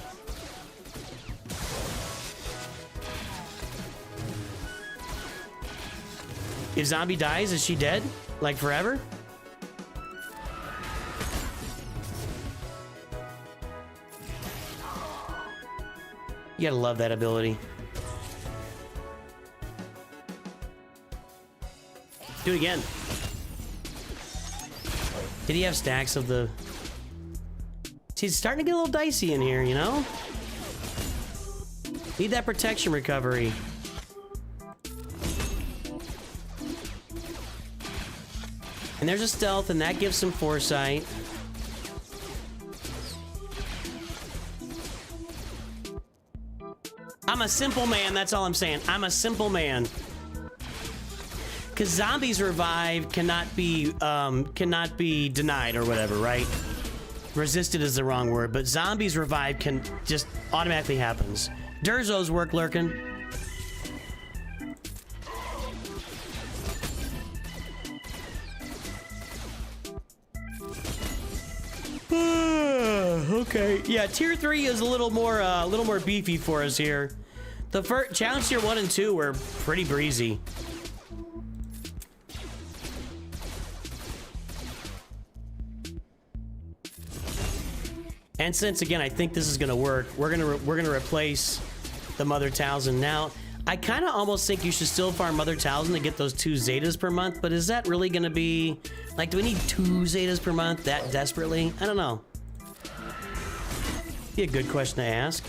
If Zombie dies, is she dead? Like forever? You gotta love that ability. Do it again. Did he have stacks of the... See, it's starting to get a little dicey in here, you know? Need that protection recovery. And there's a stealth, and that gives some foresight. I'm a simple man, that's all I'm saying. I'm a simple man. Because zombies revive cannot be denied or whatever, right? Resisted is the wrong word, but zombies revive can just automatically happens. Durzo's work lurking. Okay, yeah, tier 3 is a little more beefy for us here. The first challenge tier 1 and 2 were pretty breezy. And since again, I think this is gonna work, we're gonna replace the Mother Talzin. Now, I kind of almost think you should still farm Mother Talzin to get those 2 Zetas per month, but is that really gonna be like, do we need 2 Zetas per month that desperately? I don't know. Be a good question to ask.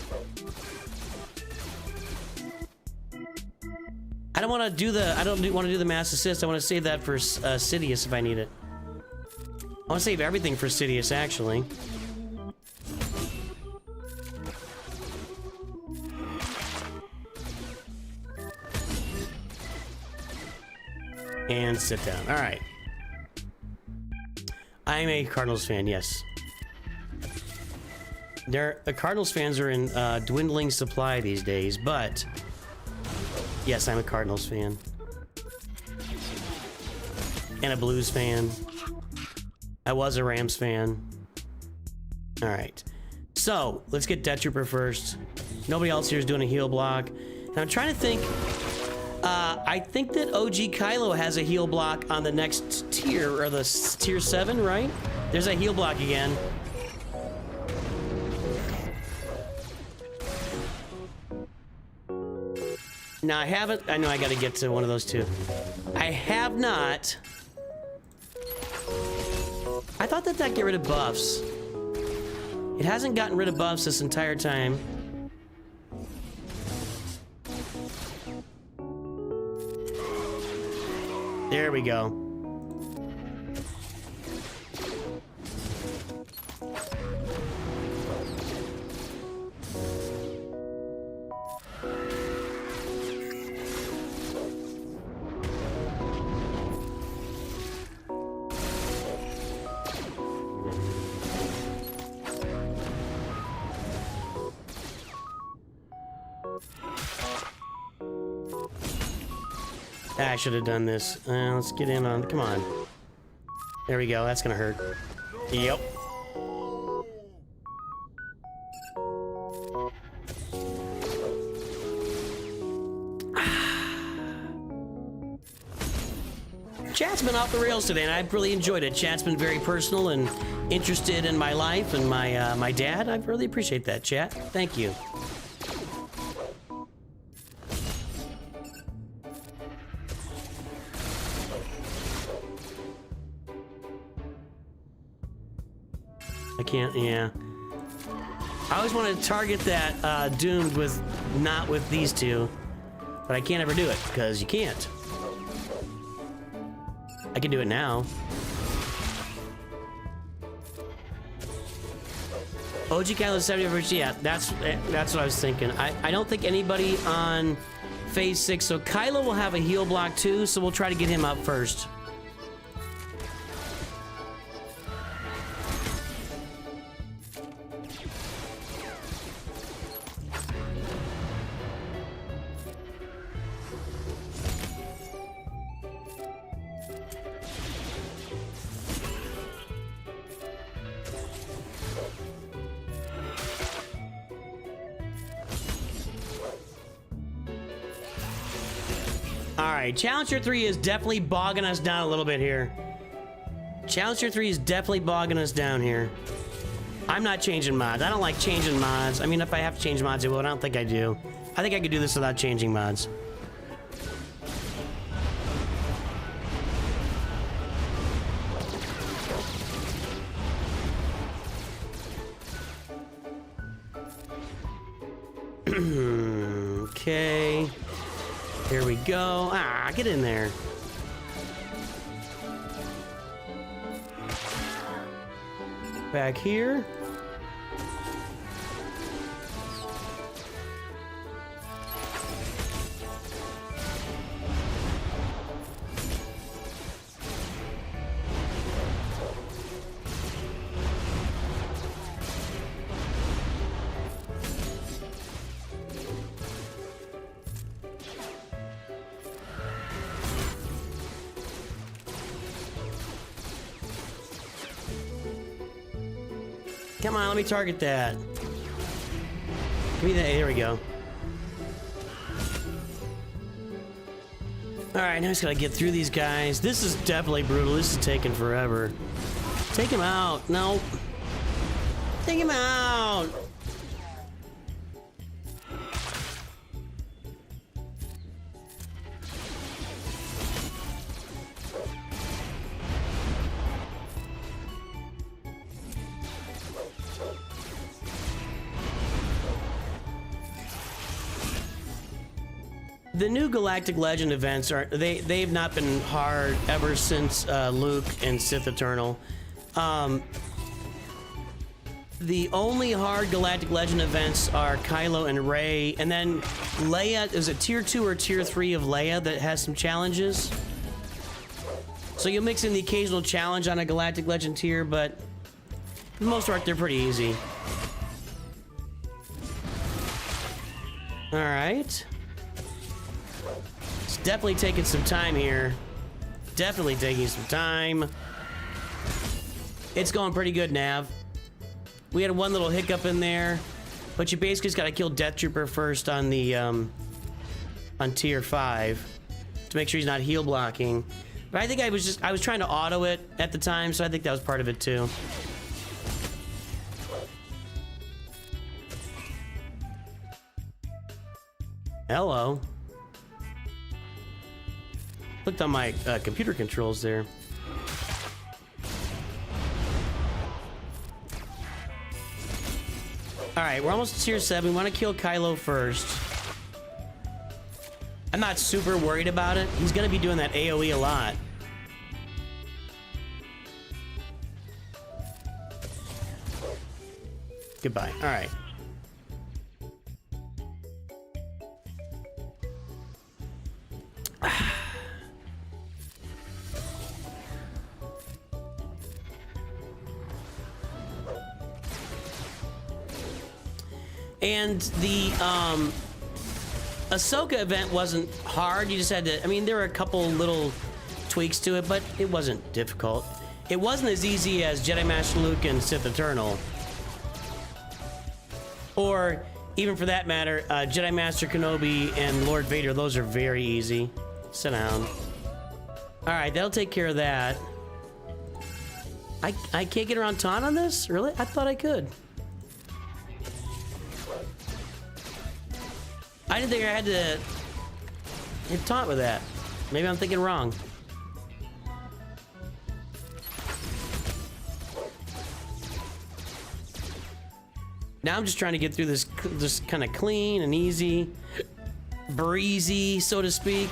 I don't want to do the mass assist. I want to save that for Sidious if I need it. I want to save everything for Sidious, actually. And sit down. All right. I'm a Cardinals fan, yes. The Cardinals fans are in dwindling supply these days, but yes, I'm a Cardinals fan. And a Blues fan. I was a Rams fan. All right. So, let's get Death Trooper first. Nobody else here is doing a heal block. And I'm trying to think... I think that OG Kylo has a heal block on the next tier, or the tier 7, right? There's a heal block again. Now, I haven't... I know I gotta get to one of those two. I have not... I thought that get rid of buffs. It hasn't gotten rid of buffs this entire time. There we go. I should have done this. Let's get in on... Come on. There we go. That's gonna hurt. Yep. Chat's been off the rails today, and I've really enjoyed it. Chat's been very personal and interested in my life and my dad. I really appreciate that, chat. Thank you. I can't, yeah. I always want to target that doomed with, not with these two, but I can't ever do it because you can't. I can do it now. OG Kylo 70%. Yeah, that's what I was thinking. I don't think anybody on phase 6. So Kylo will have a heal block too. So we'll try to get him up first. Alright, Challenger 3 is definitely bogging us down a little bit here. Challenger 3 is definitely bogging us down here. I'm not changing mods. I don't like changing mods. I mean, if I have to change mods, I will. I don't think I do. I think I could do this without changing mods. Okay. Here we go. Ah, get in there. Back here. Come on, let me target that. Give me that. Here we go. Alright, now I just gotta get through these guys. This is definitely brutal. This is taking forever. Take him out. No. Take him out. The new Galactic Legend events are they've not been hard ever since Luke and Sith Eternal. The only hard Galactic Legend events are Kylo and Rey, and then Leia. Is it tier 2 or tier 3 of Leia that has some challenges? So you'll mix in the occasional challenge on a Galactic Legend tier, but for the most part they're pretty easy. All right. Definitely taking some time here. Definitely taking some time. It's going pretty good, Nav. We had one little hiccup in there, but you basically just gotta kill Death Trooper first on the on tier 5 to make sure he's not heal blocking. But I think I was trying to auto it at the time, so I think that was part of it too. Hello. Looked on my computer controls there. Alright, we're almost to tier 7. We want to kill Kylo first. I'm not super worried about it. He's going to be doing that AoE a lot. Goodbye. Alright. And the Ahsoka event wasn't hard. You just had to, I mean, there were a couple little tweaks to it, but it wasn't difficult. It wasn't as easy as Jedi Master Luke and Sith Eternal. Or, even for that matter, Jedi Master Kenobi and Lord Vader. Those are very easy. Sit down. Alright, that'll take care of that. I can't get around taunt on this? Really? I thought I could. I didn't think I had to hit taunt with that. Maybe I'm thinking wrong. Now I'm just trying to get through this just kind of clean and easy, breezy, so to speak.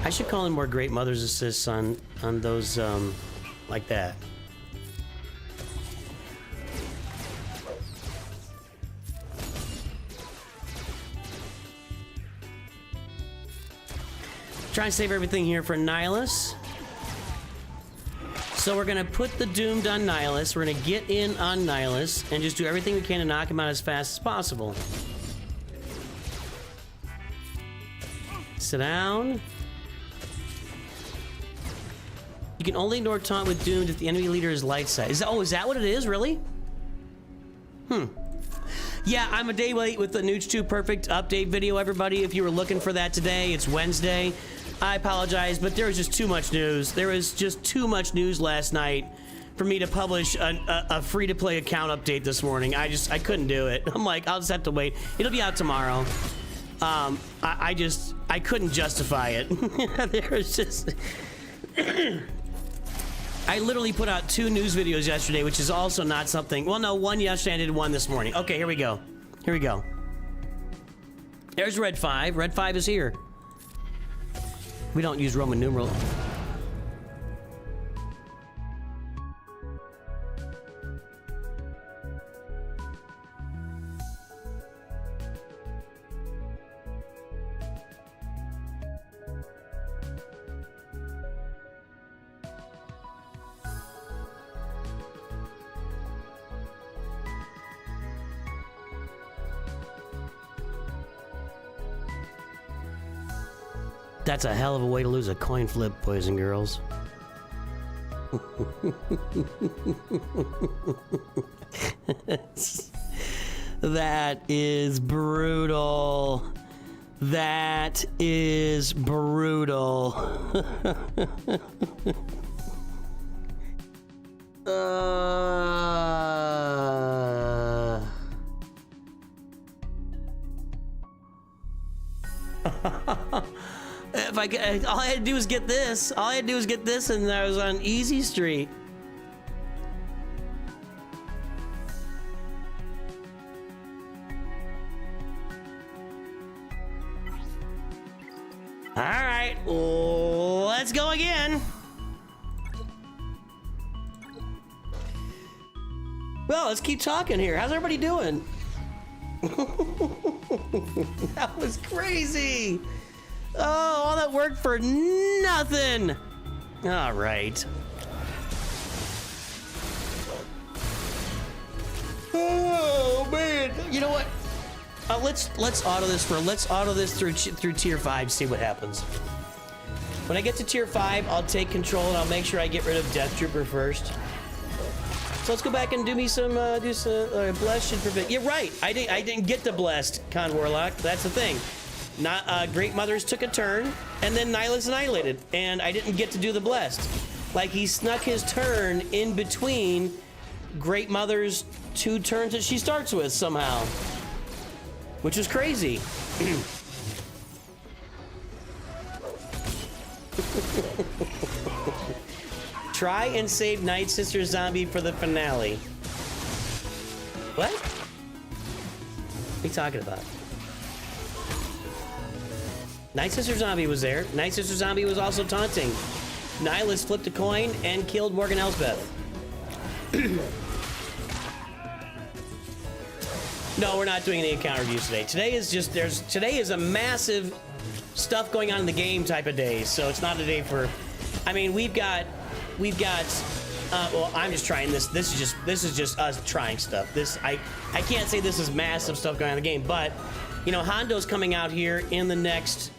I should call in more Great Mother's Assists on those like that. Try and save everything here for Nihilus. So we're gonna put the Doomed on Nihilus. We're gonna get in on Nihilus and just do everything we can to knock him out as fast as possible. Sit down. You can only ignore taunt with Doomed if the enemy leader is light side. Is that what it is, really? Yeah, I'm a day late with the Nooch 2 Perfect update video, everybody. If you were looking for that today, it's Wednesday. I apologize, but there was just too much news. There was just too much news last night for me to publish a free-to-play account update this morning. I couldn't do it. I'm like, I'll just have to wait. It'll be out tomorrow. I couldn't justify it. There was just... I literally put out 2 news videos yesterday, which is also not something... Well, no, one yesterday, I did one this morning. Okay, here we go. Here we go. There's Red 5. Red 5 is here. We don't use Roman numerals. That's a hell of a way to lose a coin flip, boys and girls. That is brutal. That is brutal. If I get, all I had to do was get this. All I had to do was get this, and I was on easy street. All right, let's go again. Well, let's keep talking here. How's everybody doing? That was crazy. Oh, all that work for nothing. All right. Oh man, you know what? Let's auto this through tier 5. See what happens. When I get to tier 5, I'll take control and I'll make sure I get rid of Death Trooper first. So let's go back and do some blessed should prevent. You're right. I didn't get the blessed Con Warlock. That's the thing. Not Great Mothers took a turn, and then Nihilus annihilated, and I didn't get to do the blessed. Like he snuck his turn in between Great Mother's 2 turns that she starts with somehow, which is crazy. Try and save Night Sister Zombie for the finale. What? What are you talking about? Night Sister Zombie was there. Night Sister Zombie was also taunting. Nihilus flipped a coin and killed Morgan Elsbeth. No, we're not doing any account reviews today. Today is a massive stuff going on in the game type of day. So it's not a day for, I mean, we've got, well, I'm just trying this. This is just us trying stuff. I can't say this is massive stuff going on in the game, but you know, Hondo's coming out here in the next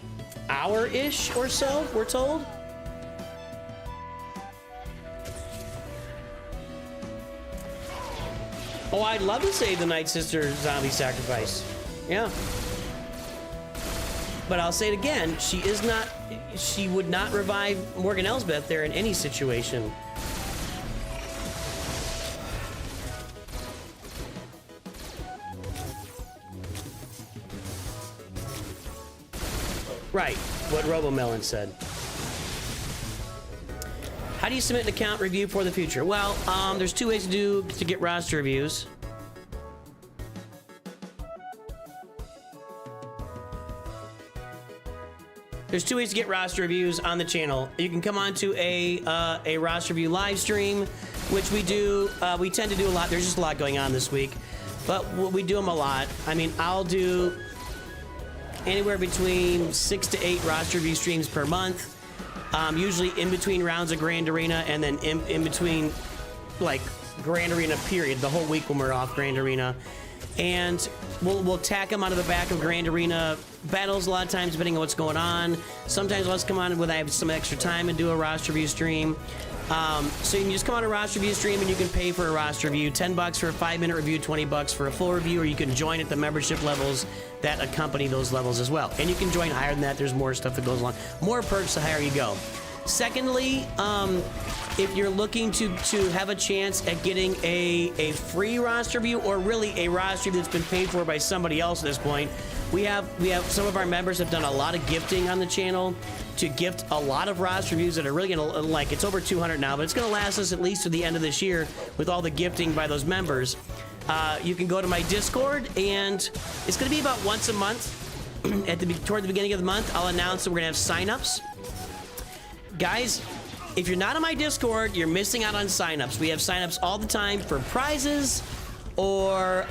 hour-ish or so, we're told. Oh, I'd love to save the Night Sister Zombie sacrifice. Yeah. But I'll say it again, she would not revive Morgan Elsbeth there in any situation. Right, what RoboMelon said. How do you submit an account review for the future? Well, there's 2 ways to get roster reviews. There's 2 ways to get roster reviews on the channel. You can come on to a roster review live stream, which we do. We tend to do a lot. There's just a lot going on this week, but we do them a lot. I mean, I'll do anywhere between 6 to 8 roster review streams per month. Usually in between rounds of Grand Arena, and then in between, like, Grand Arena period, the whole week when we're off Grand Arena. And we'll tack them onto the back of Grand Arena battles a lot of times, depending on what's going on. Sometimes I'll just come on when I have some extra time and do a roster review stream. So you can just come on a roster review stream and you can pay for a roster review. $10 for a 5-minute review, $20 for a full review, or you can join at the membership levels that accompany those levels as well. And you can join higher than that. There's more stuff that goes along. More perks the higher you go. Secondly, if you're looking to have a chance at getting a free roster review, or really a roster review that's been paid for by somebody else at this point, we have some of our members have done a lot of gifting on the channel to gift a lot of roster reviews that are really gonna, like, it's over 200 now, but it's gonna last us at least to the end of this year with all the gifting by those members. You can go to my Discord, and it's gonna be about once a month. Toward the beginning of the month, I'll announce that we're gonna have signups. Guys, if you're not on my Discord, you're missing out on signups. We have signups all the time for prizes or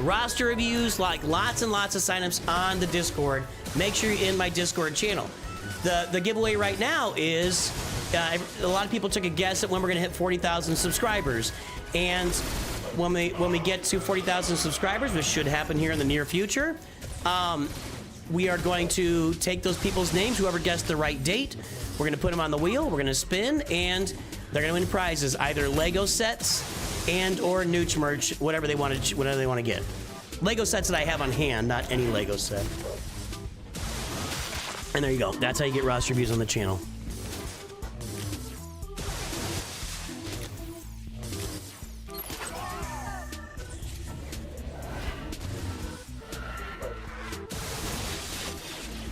roster reviews, like lots and lots of signups on the Discord. Make sure you're in my Discord channel. The giveaway right now is a lot of people took a guess at when we're gonna hit 40,000 subscribers, and when we get to 40,000 subscribers, which should happen here in the near future, we are going to take those people's names, whoever guessed the right date. We're going to put them on the wheel. We're going to spin, and they're going to win prizes, either Lego sets and or Nooch merch, whatever they want to get. Lego sets that I have on hand, not any Lego set. And there you go. That's how you get roster reviews on the channel.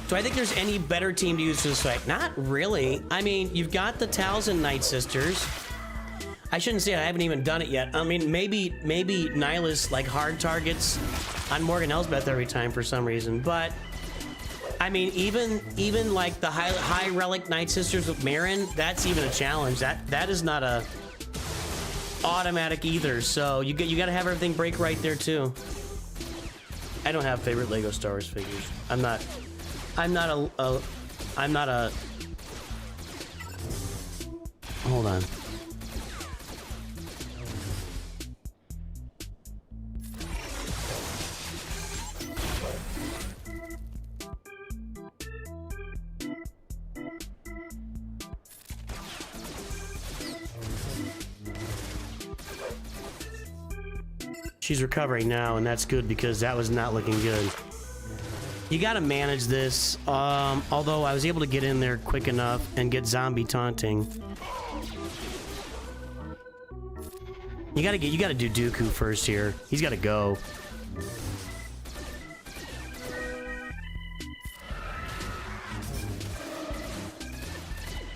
Do I think there's any better team to use for this fight? Not really. I mean, you've got the Tholin Night Sisters. I shouldn't say it, I haven't even done it yet. I mean, maybe Nihilus, like, hard targets on Morgan Elsbeth every time for some reason. But I mean, even like the high relic Night Sisters with Marin, that's even a challenge. That is not a automatic either. So you got to have everything break right there too. I don't have favorite Lego Star Wars figures. I'm not a hold on. She's recovering now, and that's good because that was not looking good. You gotta manage this, although I was able to get in there quick enough and get zombie taunting. You gotta do Dooku first here. He's gotta go.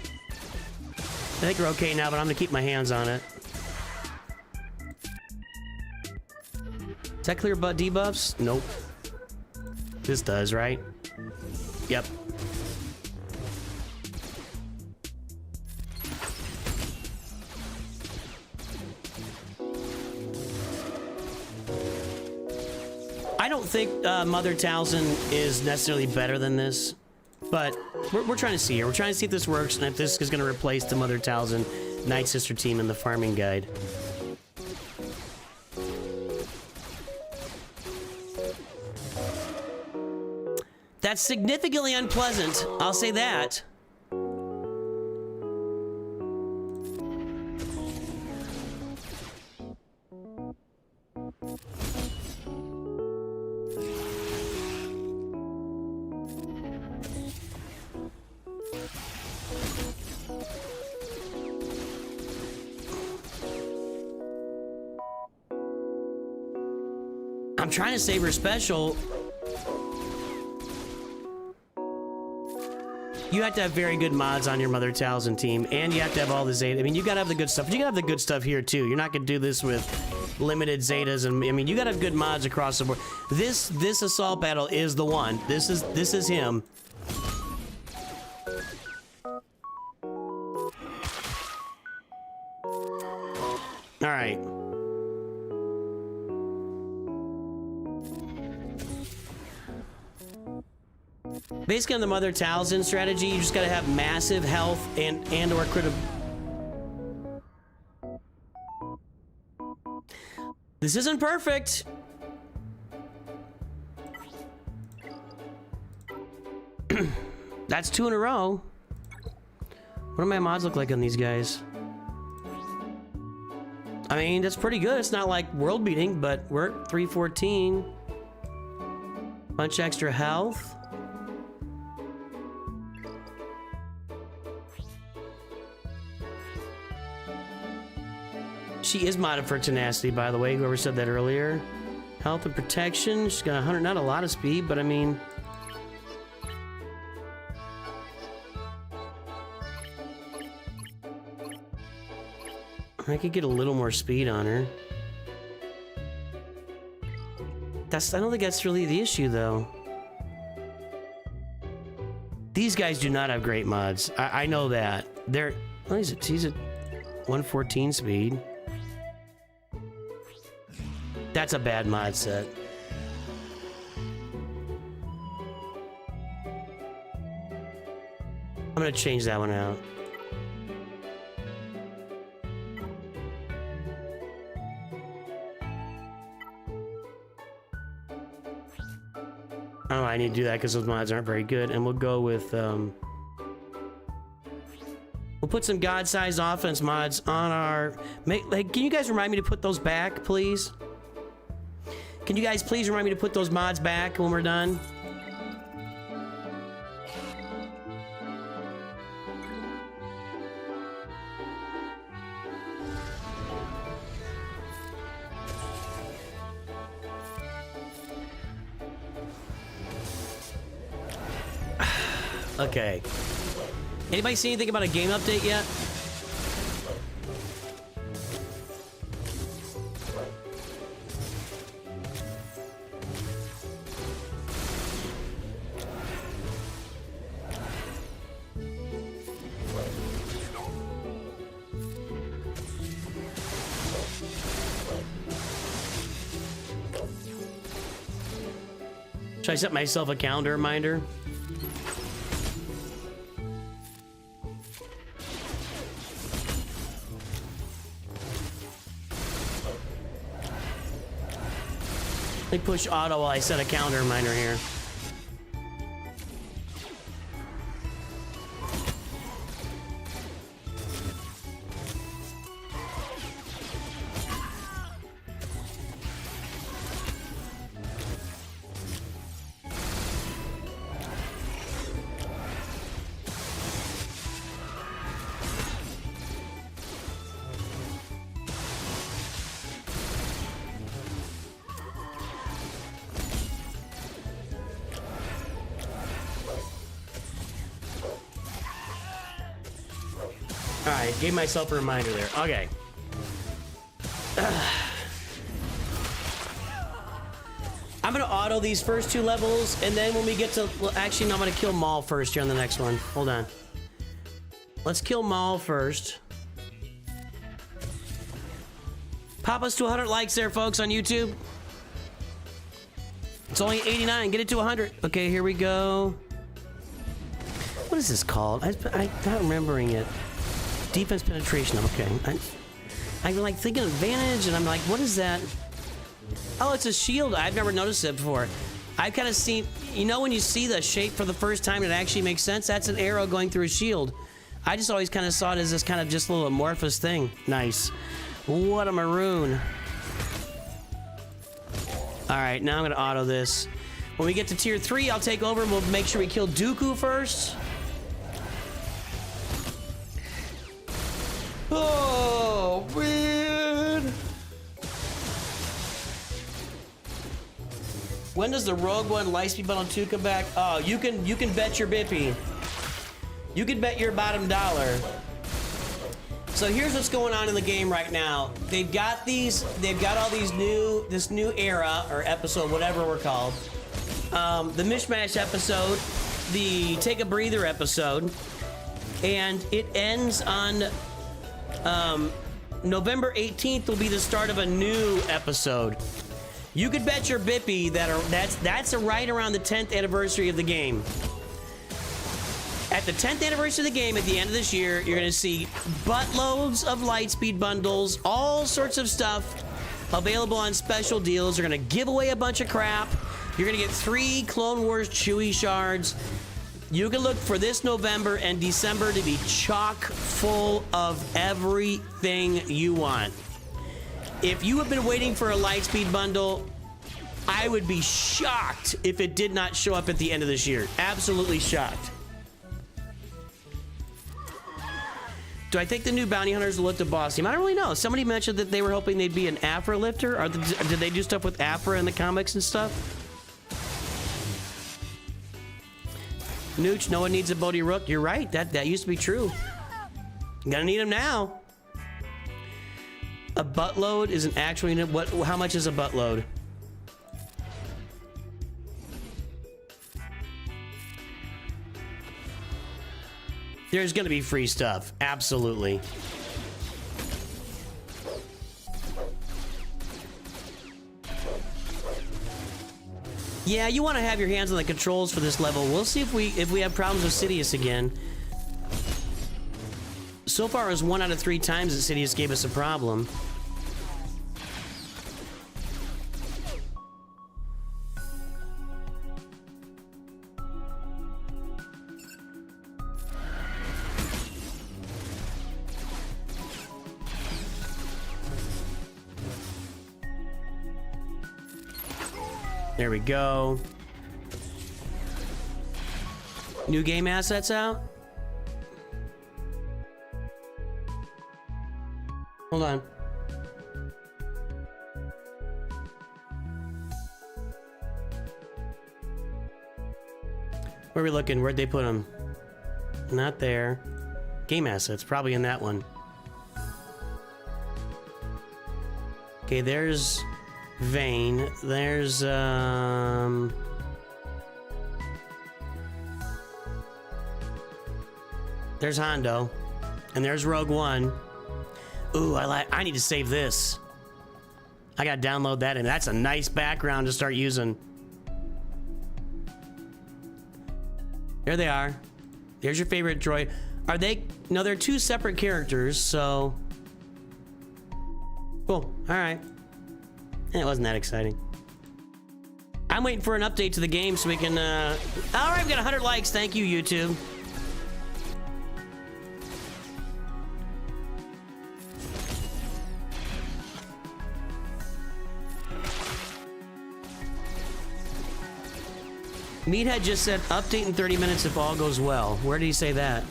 I think we're okay now, but I'm gonna keep my hands on it. Does that clear debuffs? Nope. This does, right? Yep. I don't think Mother Tholin is necessarily better than this, but we're trying to see here. We're trying to see if this works and if this is going to replace the Mother Tholin Night Sister team in the farming guide. That's significantly unpleasant, I'll say that. I'm trying to save her special. You have to have very good mods on your Mother Tholin team, and you have to have all the Zeta. I mean, you gotta have the good stuff. You gotta have the good stuff here too. You're not gonna do this with limited Zetas, and I mean, you gotta have good mods across the board. This assault battle is the one. This is him. All right. Basically, on the Mother Talzin strategy, you just gotta have massive health and or critical. This isn't perfect. That's 2 in a row. What do my mods look like on these guys? I mean, that's pretty good. It's not like world beating, but we're at 314. Bunch extra health. She is modded for tenacity, by the way, whoever said that earlier. Health and protection. She's got 100, not a lot of speed, but I mean... I could get a little more speed on her. I don't think that's really the issue, though. These guys do not have great mods. I know that. They're... What is it? He's at 114 speed. That's a bad mod set. I'm gonna change that one out. Oh, I need to do that because those mods aren't very good. And we'll go with, we'll put some God-sized offense mods on our... Like, can you guys remind me to put those back, please? Can you guys please remind me to put those mods back when we're done? Okay. Anybody see anything about a game update yet? Should I set myself a calendar reminder? Let me push auto while I set a calendar reminder here. Alright, gave myself a reminder there. Okay. I'm gonna auto these first 2 levels, and then when we get to... Well, actually, no, I'm gonna kill Maul first here on the next one. Hold on. Let's kill Maul first. Pop us to 100 likes there, folks, on YouTube. It's only 89. Get it to 100. Okay, here we go. What is this called? I'm not remembering it. Defense penetration. Okay. I'm like thinking advantage, and I'm like, what is that? Oh, it's a shield. I've never noticed it before. I've kind of seen, you know, when you see the shape for the first time, it actually makes sense. That's an arrow going through a shield. I just always kind of saw it as this kind of just little amorphous thing. Nice. What a maroon. All right, now I'm gonna auto this. When we get to tier 3, I'll take over and we'll make sure we kill Dooku first. Oh, man. When does the Rogue One Lightspeed Bundle 2 come back? Oh, you can bet your bippy. You can bet your bottom dollar. So here's what's going on in the game right now. They've got all these this new era or episode, whatever we're called. The Mishmash episode, the Take a Breather episode, and it ends on November 18th will be the start of a new episode. You could bet your bippy that's right around the 10th anniversary of the game. At the 10th anniversary of the game, at the end of this year, you're going to see buttloads of Lightspeed bundles, all sorts of stuff available on special deals. They're going to give away a bunch of crap. You're going to get 3 Clone Wars Chewie shards. You can look for this November and December to be chock full of everything you want. If you have been waiting for a Lightspeed bundle, I would be shocked if it did not show up at the end of this year. Absolutely shocked. Do I think the new bounty hunters will lift a boss team? I don't really know. Somebody mentioned that they were hoping they'd be an Afra lifter. Did they do stuff with Afra in the comics and stuff? Nooch, no one needs a Bodhi Rook. You're right. That used to be true. I'm gonna need him now. A buttload is an actual unit. How much is a buttload? There's gonna be free stuff. Absolutely. Yeah, you want to have your hands on the controls for this level. We'll see if we have problems with Sidious again. So far, it was 1 out of 3 times that Sidious gave us a problem. There we go. New game assets out? Hold on. Where are we looking? Where'd they put them? Not there. Game assets, probably in that one. Okay, there's Vayne. There's Hondo. And there's Rogue One. Ooh, I need to save this. I gotta download that, and that's a nice background to start using. There they are. There's your favorite droid. Are they? No, they're 2 separate characters, so. Cool. All right. It wasn't that exciting. I'm waiting for an update to the game so we can, all right, we got 100 likes. Thank you, YouTube. Meathead just said, update in 30 minutes if all goes well. Where did he say that?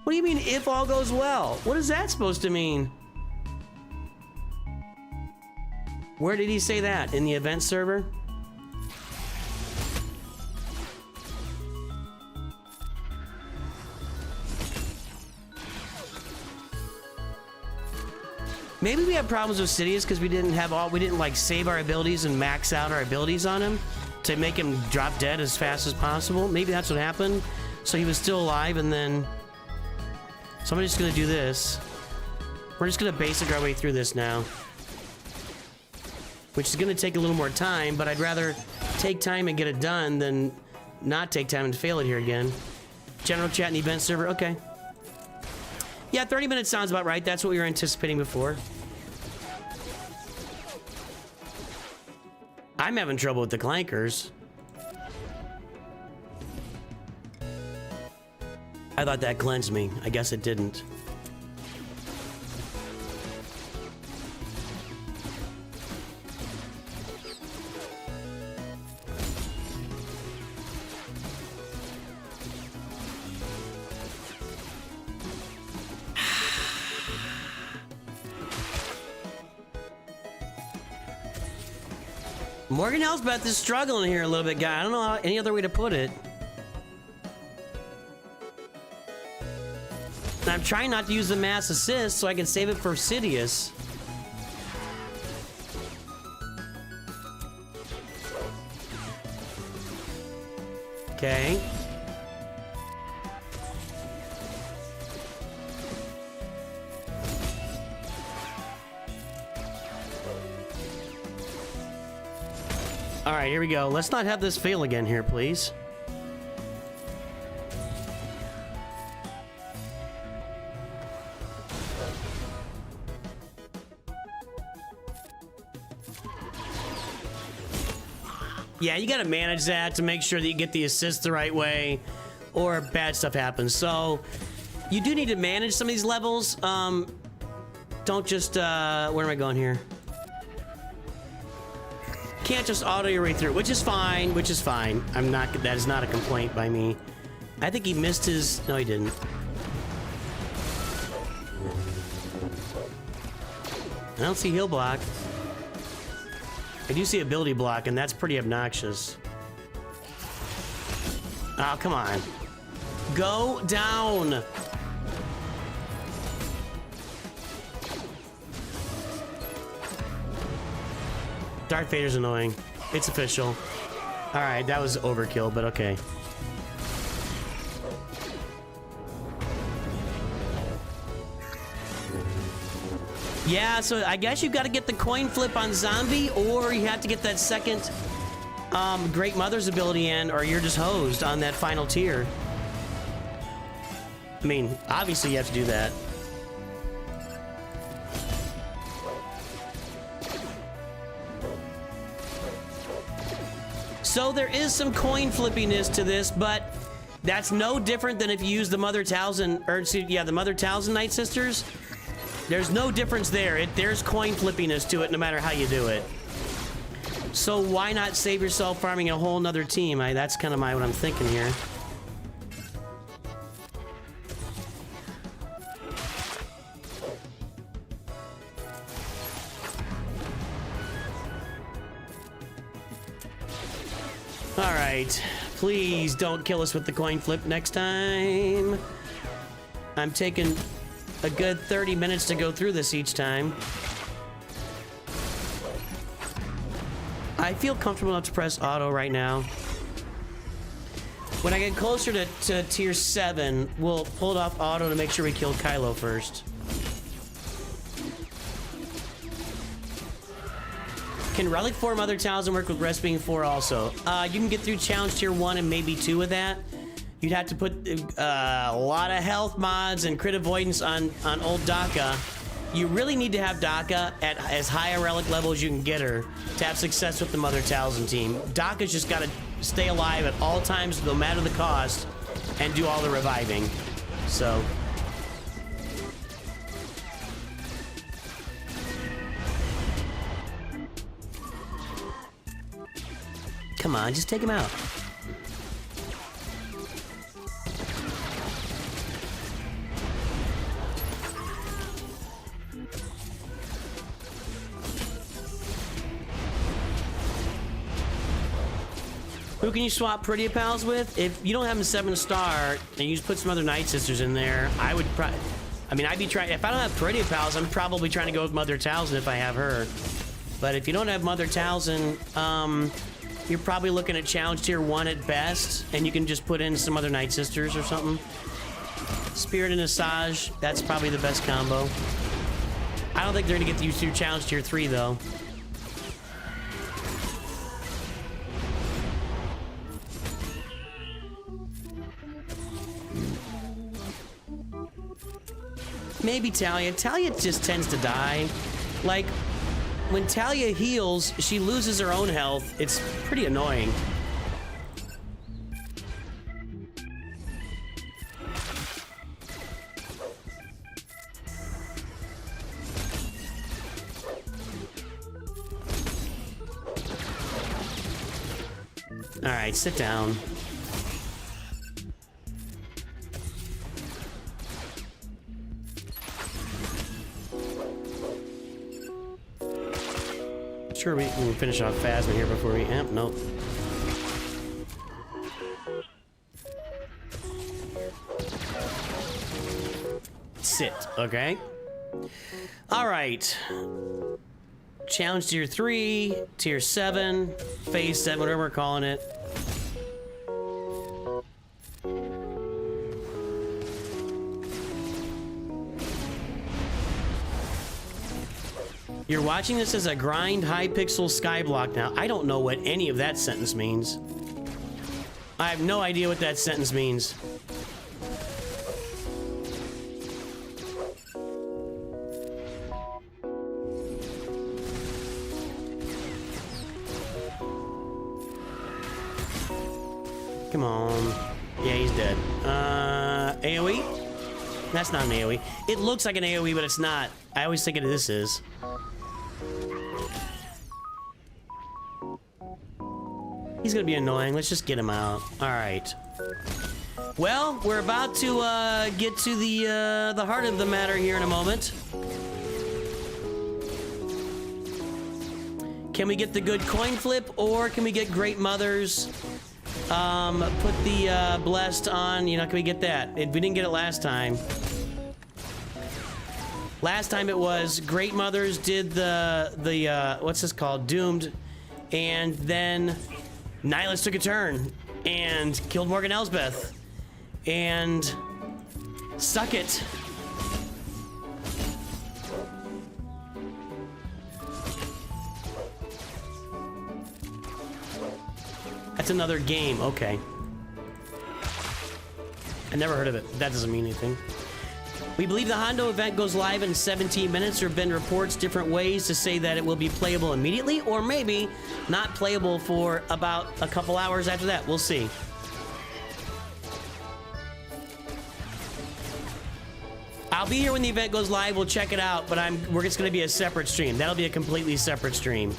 What do you mean, if all goes well? What is that supposed to mean? Where did he say that? In the event server? Maybe we have problems with Sidious because we didn't like save our abilities and max out our abilities on him to make him drop dead as fast as possible. Maybe that's what happened. So he was still alive, and then so I'm just gonna do this. We're just gonna basic our way through this now, which is gonna take a little more time, but I'd rather take time and get it done than not take time and fail it here again. General chat and event server, okay. Yeah, 30 minutes sounds about right. That's what we were anticipating before. I'm having trouble with the clankers. I thought that cleansed me. I guess it didn't. Morgan Elsbeth is struggling here a little bit, guy. I don't know any other way to put it. And I'm trying not to use the mass assist so I can save it for Sidious. Okay. All right, here we go. Let's not have this fail again here, please. Yeah, you gotta manage that to make sure that you get the assist the right way or bad stuff happens. So you do need to manage some of these levels. Don't just, where am I going here? Can't just auto your way through, which is fine, I'm not, that is not a complaint by me. I think he missed his, no he didn't. I don't see heal block. I do see ability block, and that's pretty obnoxious. Oh, come on. Go down! Darth Vader's annoying. It's official. Alright, that was overkill, but okay. Yeah, so I guess you've got to get the coin flip on zombie, or you have to get that second Great Mother's ability in, or you're just hosed on that final tier. I mean, obviously you have to do that. So there is some coin flippiness to this, but that's no different than if you use the Mother Talzin, or yeah, the Mother Talzin Night Sisters. There's no difference there. There's coin flippiness to it no matter how you do it. So why not save yourself farming a whole nother team? That's kind of what I'm thinking here. All right, please don't kill us with the coin flip next time. I'm taking a good 30 minutes to go through this each time. I feel comfortable enough to press auto right now. When I get closer to tier 7, we'll pull it off auto to make sure we kill Kylo first. Can Relic 4 Mother Talzin work with Rest Being 4 also? You can get through challenge tier 1 and maybe 2 with that. You'd have to put a lot of health mods and crit avoidance on old Daka. You really need to have Daka at as high a relic level as you can get her to have success with the Mother Talzin team. Daka's just got to stay alive at all times, no matter the cost, and do all the reviving. So... come on, just take him out. Who can you swap Pretty Pals with? If you don't have him 7-star and you just put some other Night Sisters in there, I would probably... I mean, I'd be trying... if I don't have Pretty Pals, I'm probably trying to go with Mother Talzin if I have her. But if you don't have Mother Talzin, you're probably looking at challenge tier 1 at best, and you can just put in some other Night Sisters or something. Spirit and Asajj, that's probably the best combo. I don't think they're gonna get you through challenge tier 3 though. Maybe Talia. Talia just tends to die. Like, when Talia heals, she loses her own health. It's pretty annoying. All right, sit down. Sure, we can finish off Phasma here before we... nope. Okay. All right. Challenge tier 3, tier 7, phase 7, whatever we're calling it. You're watching this as a grind high pixel skyblock now. I don't know what any of that sentence means. I have no idea what that sentence means. Come on. Yeah, he's dead. AoE? That's not an AoE. It looks like an AoE, but it's not. I always think this is. He's gonna be annoying. Let's just get him out. All right. Well, we're about to get to the heart of the matter here in a moment. Can we get the good coin flip, or can we get Great Mothers? Put the blessed on. You know, can we get that? We didn't get it last time. Last time it was Great Mothers did the what's this called? Doomed, and then Nihilus took a turn and killed Morgan Elsbeth. And suck it. That's another game. Okay. I never heard of it. That doesn't mean anything. We believe the Hondo event goes live in 17 minutes. There have been reports different ways to say that it will be playable immediately, or maybe not playable for about a couple hours after that. We'll see. I'll be here when the event goes live. We'll check it out, but it's going to be a separate stream. That'll be a completely separate stream.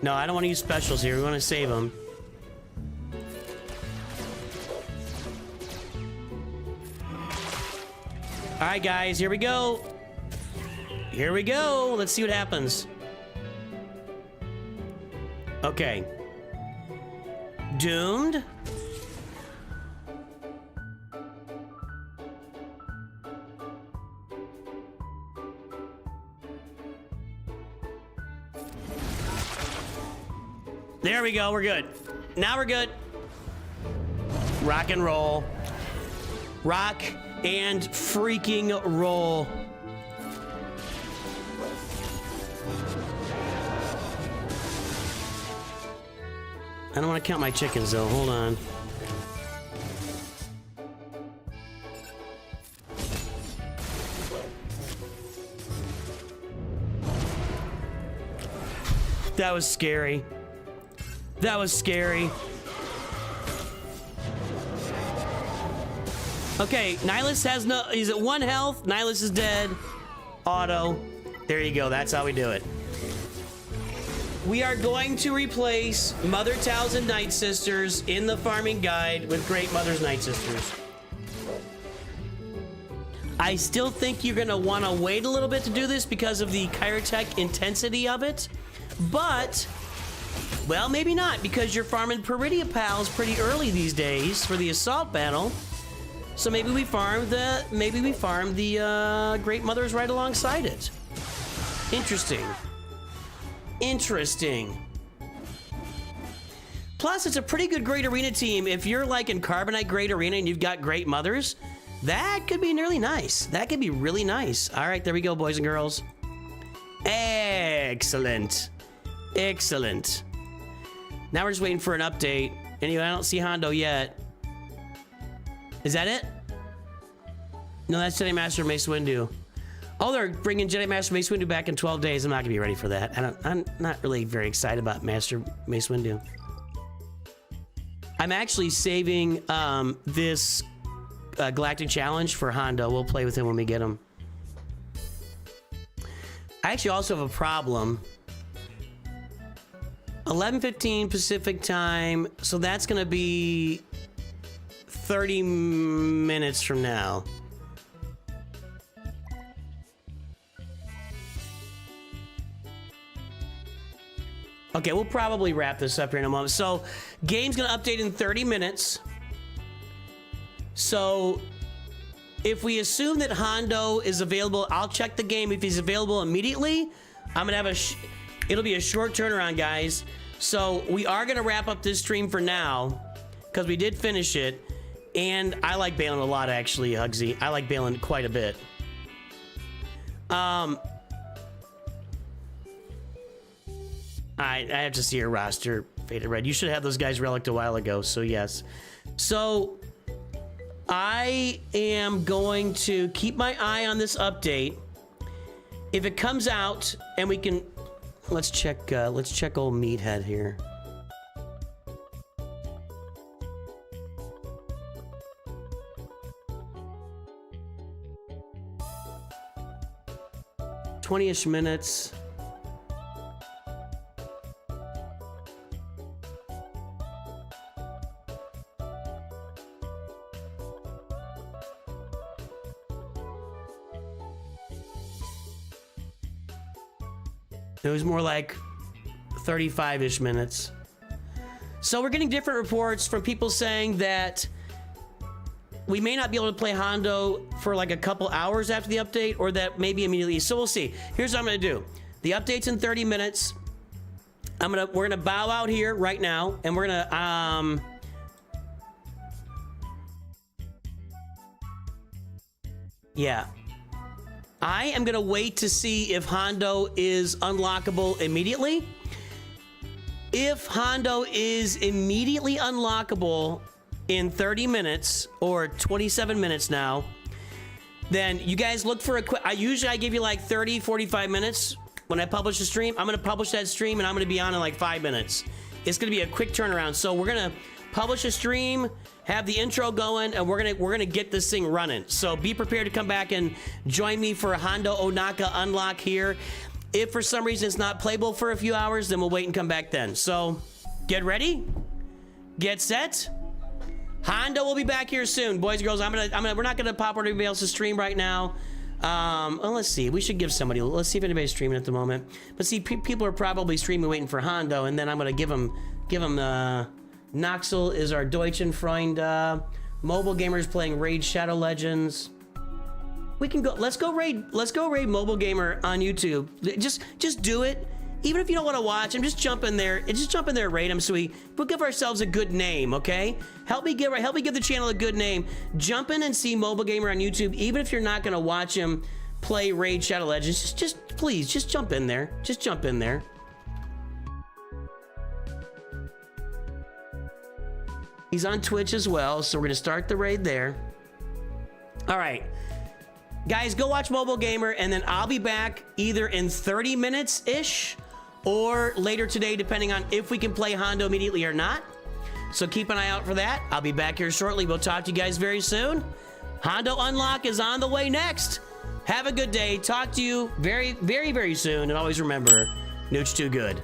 No, I don't want to use specials here. We want to save them. All right, guys, here we go. Here we go. Let's see what happens. Okay. Doomed. There we go. We're good. Now we're good. Rock and roll. Rock and freaking roll. I don't want to count my chickens, though. Hold on. That was scary. That was scary. Okay, Nihilus has no... He's at 1 health. Nihilus is dead. Auto. There you go. That's how we do it. We are going to replace Mother Towels and Night Sisters in the farming guide with Great Mother's Night Sisters. I still think you're going to want to wait a little bit to do this because of the Kyrotech intensity of it. But... well, maybe not, because you're farming Peridia Pals pretty early these days for the assault battle. So maybe we farm the Great Mothers right alongside it. Interesting. Interesting. Plus, it's a pretty good Great Arena team. If you're like in Carbonite Great Arena and you've got Great Mothers, that could be nearly nice. That could be really nice. All right, there we go, boys and girls. Excellent. Excellent. Now we're just waiting for an update. Anyway, I don't see Hondo yet. Is that it? No, that's Jedi Master Mace Windu. Oh, they're bringing Jedi Master Mace Windu back in 12 days. I'm not gonna be ready for that. I'm not really very excited about Master Mace Windu. I'm actually saving this Galactic Challenge for Hondo. We'll play with him when we get him. I actually also have a problem. 11:15 Pacific time, so that's gonna be 30 minutes from now. Okay, we'll probably wrap this up here in a moment. So, game's gonna update in 30 minutes. So, if we assume that Hondo is available, I'll check the game. If he's available immediately, I'm gonna have it'll be a short turnaround, guys. So, we are gonna wrap up this stream for now, because we did finish it. And I like Balin a lot, actually, Hugsy. I like Balin quite a bit. I have to see your roster, Faded Red. You should have those guys relicked a while ago, so yes. So, I am going to keep my eye on this update. If it comes out, and we can... Let's check old Meathead here. "20-ish minutes. It was more like 35-ish minutes. So we're getting different reports from people saying that we may not be able to play Hondo for like a couple hours after the update, or that maybe immediately. So we'll see. Here's what I'm gonna do. The update's in 30 minutes. We're gonna bow out here right now, and we're gonna yeah. I am gonna wait to see if Hondo is unlockable immediately. If Hondo is immediately unlockable in 30 minutes or 27 minutes now, then you guys look for a quick... I give you like 30, 45 minutes when I publish a stream. I'm gonna publish that stream and I'm gonna be on in like 5 minutes. It's gonna be a quick turnaround. So we're gonna publish a stream, have the intro going, and we're gonna get this thing running. So be prepared to come back and join me for a Hondo Onaka unlock here. If for some reason it's not playable for a few hours, then we'll wait and come back then. So get ready, get set. Hondo will be back here soon, boys and girls. We're not gonna pop over to anybody else's stream right now. Well, let's see. We should give somebody. Let's see if anybody's streaming at the moment. But see, people are probably streaming, waiting for Hondo, and then I'm gonna give them. Noxel is our Deutschenfreund. Mobile Gamers playing Raid Shadow Legends. We can go. Let's go raid Mobile Gamer on YouTube. Just do it. Even if you don't want to watch him, just jump in there. Just jump in there, raid him, so we'll give ourselves a good name, okay? Help me give the channel a good name. Jump in and see Mobile Gamer on YouTube, even if you're not gonna watch him play Raid Shadow Legends. Please, just jump in there. Just jump in there. He's on Twitch as well, so we're gonna start the raid there. All right. Guys, go watch Mobile Gamer, and then I'll be back either in 30 minutes-ish or later today, depending on if we can play Hondo immediately or not. So keep an eye out for that. I'll be back here shortly. We'll talk to you guys very soon. Hondo Unlock is on the way next. Have a good day. Talk to you very, very, very soon. And always remember, Nooch too good.